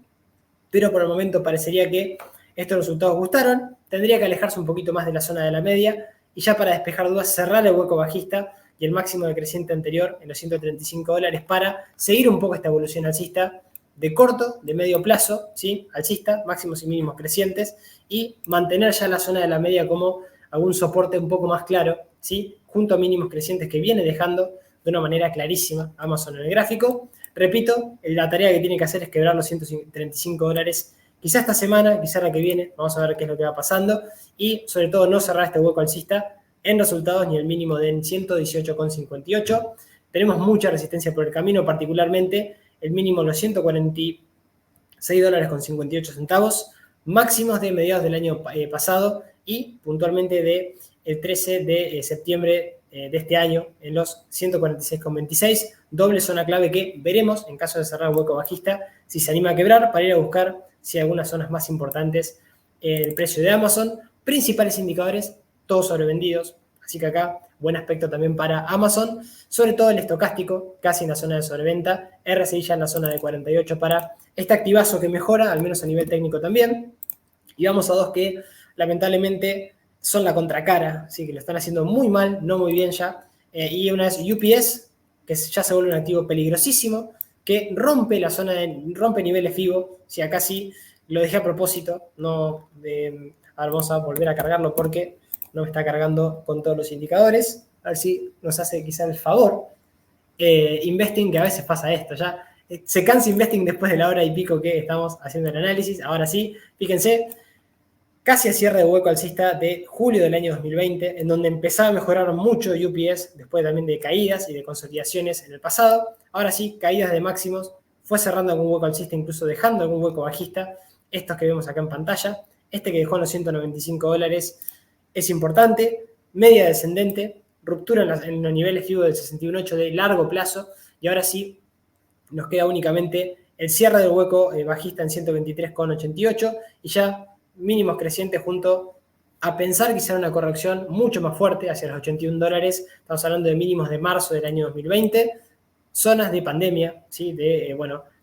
Pero por el momento parecería que estos resultados gustaron. Tendría que alejarse un poquito más de la zona de la media y ya para despejar dudas, cerrar el hueco bajista y el máximo decreciente anterior en los 135 dólares para seguir un poco esta evolución alcista de corto, de medio plazo, ¿sí? Alcista, máximos y mínimos crecientes, y mantener ya la zona de la media como algún soporte un poco más claro, ¿sí? Junto a mínimos crecientes que viene dejando de una manera clarísima Amazon en el gráfico. Repito, la tarea que tiene que hacer es quebrar los 135 dólares, quizá esta semana, quizá la que viene, vamos a ver qué es lo que va pasando, y sobre todo no cerrar este hueco alcista en resultados ni el mínimo de 118,58. Tenemos mucha resistencia por el camino, particularmente el mínimo en los 146 dólares con 58 centavos, máximos de mediados del año pasado y puntualmente de el 13 de septiembre de este año en los 146,26, doble zona clave que veremos en caso de cerrar hueco bajista, si se anima a quebrar, para ir a buscar si hay algunas zonas más importantes el precio de Amazon. Principales indicadores, todos sobrevendidos. Así que acá, buen aspecto también para Amazon, sobre todo el estocástico, casi en la zona de sobreventa, RSI ya en la zona de 48 para este activazo que mejora, al menos a nivel técnico también. Y vamos a dos que lamentablemente son la contracara, ¿sí? Que lo están haciendo muy mal, no muy bien ya. Y una es UPS, que ya se vuelve un activo peligrosísimo, que rompe la zona rompe niveles FIBO. Si acá sí lo dejé a propósito, no, ahora vamos a volver a cargarlo porque no me está cargando con todos los indicadores. A ver si nos hace quizá el favor. Investing, que a veces pasa esto, ya se cansa Investing después de la hora y pico que estamos haciendo el análisis. Ahora sí, fíjense, casi a cierre de hueco alcista de julio del año 2020, en donde empezaba a mejorar mucho UPS, después también de caídas y de consolidaciones en el pasado. Ahora sí, caídas de máximos, fue cerrando algún hueco alcista, incluso dejando algún hueco bajista, estos que vemos acá en pantalla. Este que dejó en los $195 es importante, media descendente, ruptura en los niveles FIBO del 61.8 de largo plazo, y ahora sí nos queda únicamente el cierre del hueco bajista en 123,88 y ya mínimos crecientes junto a pensar que será una corrección mucho más fuerte hacia los $81. Estamos hablando de mínimos de marzo del año 2020, zonas de pandemia, ¿sí?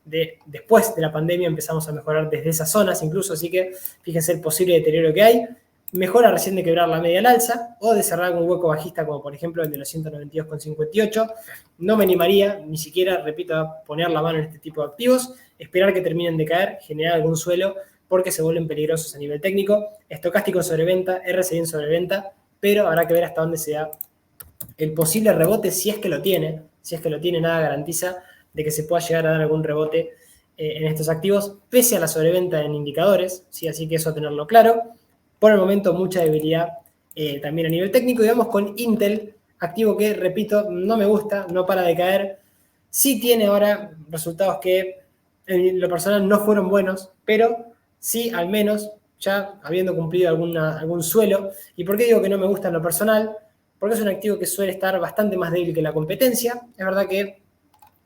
Después de la pandemia empezamos a mejorar desde esas zonas incluso, así que fíjense el posible deterioro que hay. Mejora recién de quebrar la media al alza o de cerrar con un hueco bajista como por ejemplo el de los 192,58. No me animaría ni siquiera, repito, a poner la mano en este tipo de activos, esperar que terminen de caer, generar algún suelo porque se vuelven peligrosos a nivel técnico. Estocástico en sobreventa, RSI en sobreventa, pero habrá que ver hasta dónde se da el posible rebote si es que lo tiene. Si es que lo tiene, nada garantiza de que se pueda llegar a dar algún rebote en estos activos, pese a la sobreventa en indicadores, ¿sí? Así que eso a tenerlo claro. Por el momento, mucha debilidad también a nivel técnico. Y vamos con Intel, activo que, repito, no me gusta, no para de caer. Sí tiene ahora resultados que en lo personal no fueron buenos, pero sí al menos ya habiendo cumplido algún suelo. ¿Y por qué digo que no me gusta en lo personal? Porque es un activo que suele estar bastante más débil que la competencia. Es verdad que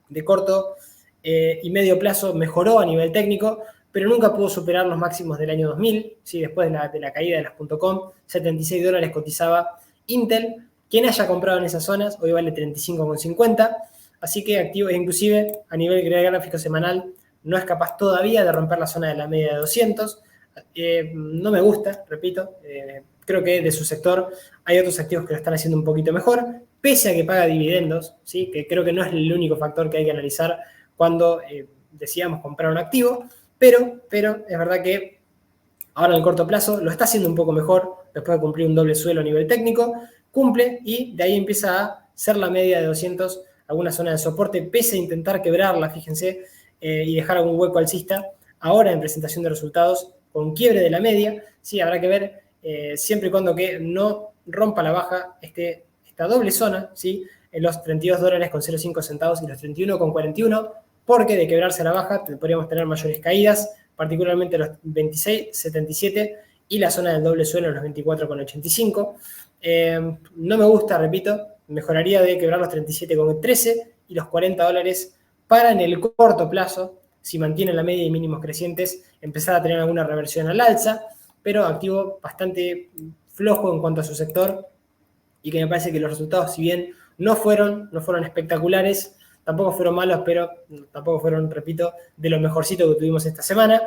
de corto y medio plazo mejoró a nivel técnico, pero nunca pudo superar los máximos del año 2000, ¿sí? Después de la caída de las .com, $76 cotizaba Intel. Quien haya comprado en esas zonas, hoy vale 35,50, así que activo, inclusive a nivel gráfico semanal, no es capaz todavía de romper la zona de la media de 200. No me gusta, repito, creo que de su sector hay otros activos que lo están haciendo un poquito mejor, pese a que paga dividendos, ¿sí? Que creo que no es el único factor que hay que analizar cuando decidamos comprar un activo, pero es verdad que ahora en el corto plazo lo está haciendo un poco mejor, después de cumplir un doble suelo a nivel técnico, cumple y de ahí empieza a ser la media de 200, alguna zona de soporte, pese a intentar quebrarla, fíjense, y dejar algún hueco alcista, ahora en presentación de resultados, con quiebre de la media, sí, habrá que ver, siempre y cuando que no rompa la baja esta doble zona, ¿sí? En los $32,05 y los 31,41, porque de quebrarse a la baja podríamos tener mayores caídas, particularmente los 26,77 y la zona del doble suelo en los 24,85. No me gusta, repito, mejoraría de quebrar los 37,13 y los $40 para en el corto plazo, si mantienen la media y mínimos crecientes, empezar a tener alguna reversión al alza, pero activo bastante flojo en cuanto a su sector y que me parece que los resultados, si bien no fueron espectaculares, tampoco fueron malos, pero tampoco fueron, repito, de lo mejorcito que tuvimos esta semana.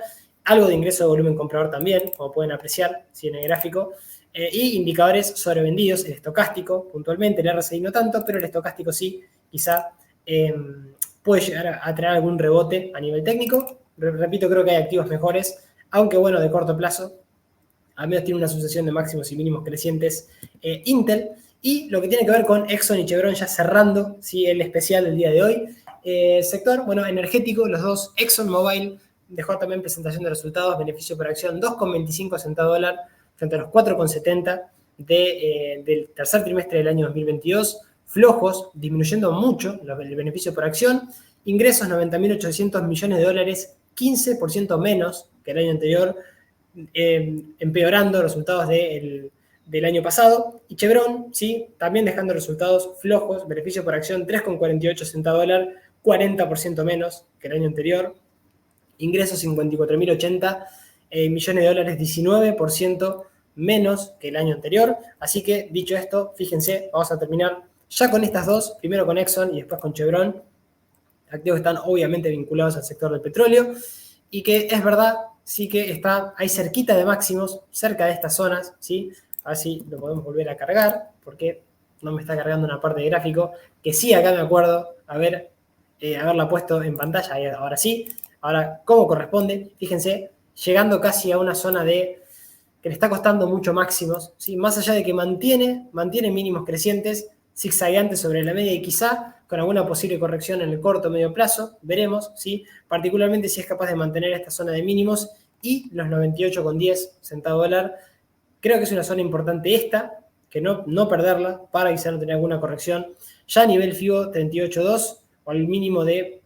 Algo de ingreso de volumen comprador también, como pueden apreciar, ¿sí? En el gráfico. Y indicadores sobrevendidos, el estocástico puntualmente, el RSI no tanto, pero el estocástico sí, quizá puede llegar a tener algún rebote a nivel técnico. Repito, creo que hay activos mejores, aunque bueno, de corto plazo, al menos tiene una sucesión de máximos y mínimos crecientes Intel. Y lo que tiene que ver con Exxon y Chevron ya cerrando, ¿sí? El especial del día de hoy. Sector, bueno, energético, los dos. ExxonMobil dejó también presentación de resultados, beneficio por acción 2,25 centavos dólar frente a los 4,70 del tercer trimestre del año 2022. Flojos, disminuyendo mucho el beneficio por acción. Ingresos 90.800 millones de dólares, 15% menos que el año anterior, empeorando resultados del año pasado. Y Chevron, sí, también dejando resultados flojos, beneficio por acción 3,48 centavos dólar, 40% menos que el año anterior. Ingresos 54.080 millones de dólares, 19% menos que el año anterior. Así que, dicho esto, fíjense, vamos a terminar ya con estas dos, primero con Exxon y después con Chevron, activos que están obviamente vinculados al sector del petróleo y que es verdad, sí que está ahí cerquita de máximos, cerca de estas zonas, ¿sí? A ver si lo podemos volver a cargar, porque no me está cargando una parte de gráfico, que sí, acá me acuerdo, haberla puesto en pantalla, ahora sí. Ahora, ¿cómo corresponde? Fíjense, llegando casi a una zona que le está costando mucho máximos, ¿sí? Más allá de que mantiene mínimos crecientes, zigzagueantes sobre la media y quizá con alguna posible corrección en el corto o medio plazo, veremos, ¿sí? Particularmente si es capaz de mantener esta zona de mínimos y los 98,10 centavos dólar. Creo que es una zona importante esta, que no perderla para quizá no tener alguna corrección. Ya a nivel FIBO 38.2 o al mínimo de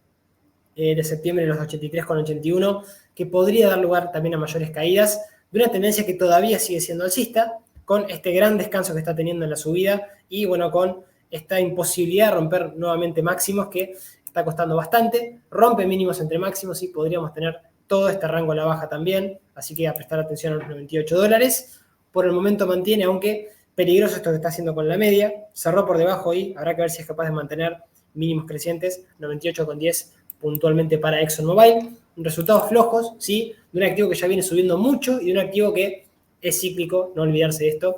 septiembre de los 83,81, que podría dar lugar también a mayores caídas de una tendencia que todavía sigue siendo alcista, con este gran descanso que está teniendo en la subida y bueno, con esta imposibilidad de romper nuevamente máximos que está costando bastante. Rompe mínimos entre máximos y podríamos tener todo este rango a la baja también, así que a prestar atención a los 98 dólares. Por el momento mantiene, aunque peligroso esto que está haciendo con la media, cerró por debajo y habrá que ver si es capaz de mantener mínimos crecientes, 98,10 puntualmente para ExxonMobil. Resultados flojos, ¿sí? De un activo que ya viene subiendo mucho y de un activo que es cíclico, no olvidarse de esto.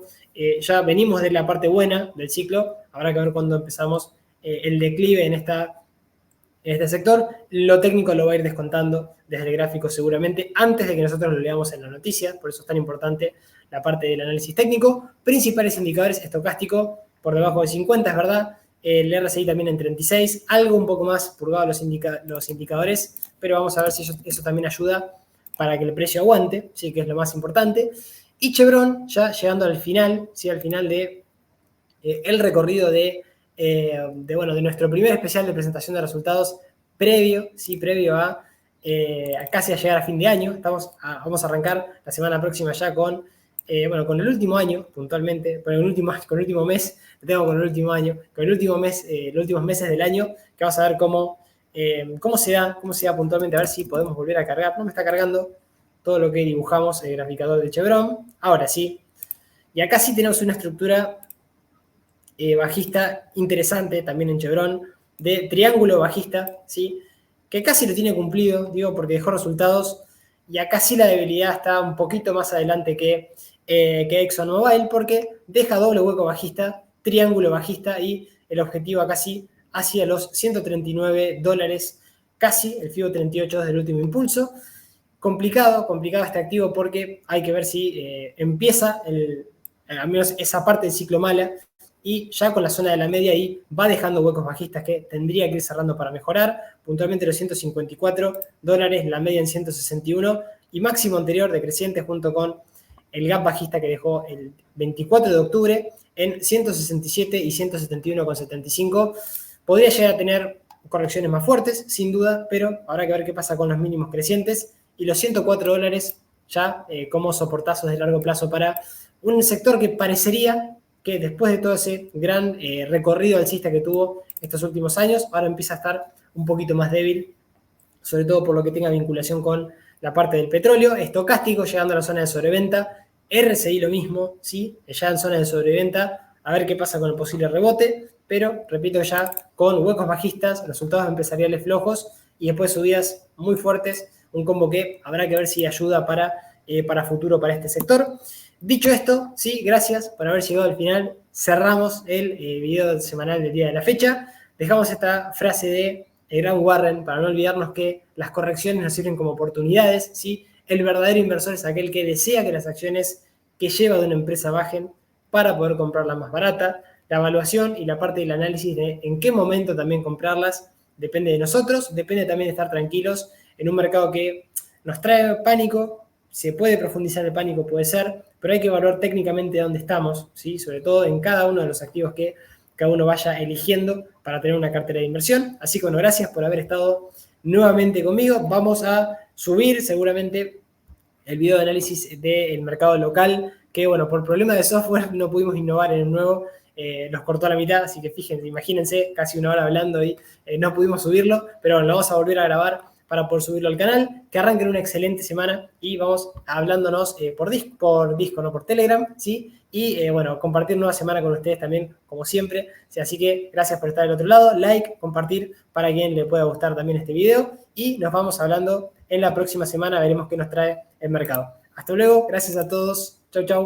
Ya venimos de la parte buena del ciclo, habrá que ver cuándo empezamos el declive en este sector. Lo técnico lo va a ir descontando desde el gráfico seguramente antes de que nosotros lo leamos en la noticia, por eso es tan importante la parte del análisis técnico. Principales indicadores, estocástico por debajo de 50, es verdad. El RSI también en 36, algo un poco más purgado los indicadores, pero vamos a ver si eso también ayuda para que el precio aguante, ¿sí? Que es lo más importante. Y Chevron, ya llegando al final, ¿sí? Al final de el recorrido de nuestro primer especial de presentación de resultados previo a casi a llegar a fin de año. Vamos a arrancar la semana próxima ya con el último año, puntualmente, con el último mes, con el último año, con el último mes, los últimos meses del año, que vamos a ver cómo se da puntualmente, a ver si podemos volver a cargar. No me está cargando todo lo que dibujamos el graficador de Chevron. Ahora sí. Y acá sí tenemos una estructura bajista interesante también en Chevron, de triángulo bajista, ¿sí? Que casi lo tiene cumplido, digo, porque dejó resultados, y acá sí la debilidad está un poquito más adelante que ExxonMobil, porque deja doble hueco bajista, triángulo bajista, y el objetivo acá sí hacia los 139 dólares, casi el FIBO 38 desde el último impulso. Complicado este activo porque hay que ver si empieza al menos esa parte del ciclo mala, y ya con la zona de la media ahí va dejando huecos bajistas que tendría que ir cerrando para mejorar, puntualmente los 154 dólares, la media en 161 y máximo anterior decreciente junto con el gap bajista que dejó el 24 de octubre en 167 y 171,75. Podría llegar a tener correcciones más fuertes, sin duda, pero habrá que ver qué pasa con los mínimos crecientes y los 104 dólares ya como soportazos de largo plazo para un sector que parecería que después de todo ese gran recorrido alcista que tuvo estos últimos años, ahora empieza a estar un poquito más débil, sobre todo por lo que tenga vinculación con la parte del petróleo. Estocástico llegando a la zona de sobreventa, RSI lo mismo, ¿sí? Ya en zona de sobreventa, a ver qué pasa con el posible rebote, pero repito, ya con huecos bajistas, resultados empresariales flojos y después subidas muy fuertes, un combo que habrá que ver si ayuda para futuro para este sector. Dicho esto, sí, gracias por haber llegado al final. Cerramos el video semanal del día de la fecha. Dejamos esta frase de el gran Warren para no olvidarnos que las correcciones nos sirven como oportunidades, ¿sí? El verdadero inversor es aquel que desea que las acciones que lleva de una empresa bajen para poder comprarla más barata. La evaluación y la parte del análisis de en qué momento también comprarlas depende de nosotros, depende también de estar tranquilos en un mercado que nos trae pánico. Se puede profundizar el pánico, puede ser, pero hay que evaluar técnicamente dónde estamos, ¿sí? Sobre todo en cada uno de los activos que cada uno vaya eligiendo para tener una cartera de inversión. Así que bueno, gracias por haber estado nuevamente conmigo. Vamos a subir seguramente el video de análisis del mercado local, que bueno, por problemas de software no pudimos innovar en el nuevo, nos cortó a la mitad, así que fíjense, imagínense, casi una hora hablando y no pudimos subirlo, pero bueno, lo vamos a volver a grabar para poder subirlo al canal. Que arranquen una excelente semana y vamos hablándonos por Discord, no por Telegram, ¿sí? Y bueno, compartir nueva semana con ustedes también, como siempre. ¿Sí? Así que gracias por estar del otro lado. Like, compartir para quien le pueda gustar también este video. Y nos vamos hablando en la próxima semana. Veremos qué nos trae el mercado. Hasta luego. Gracias a todos. Chau, chau.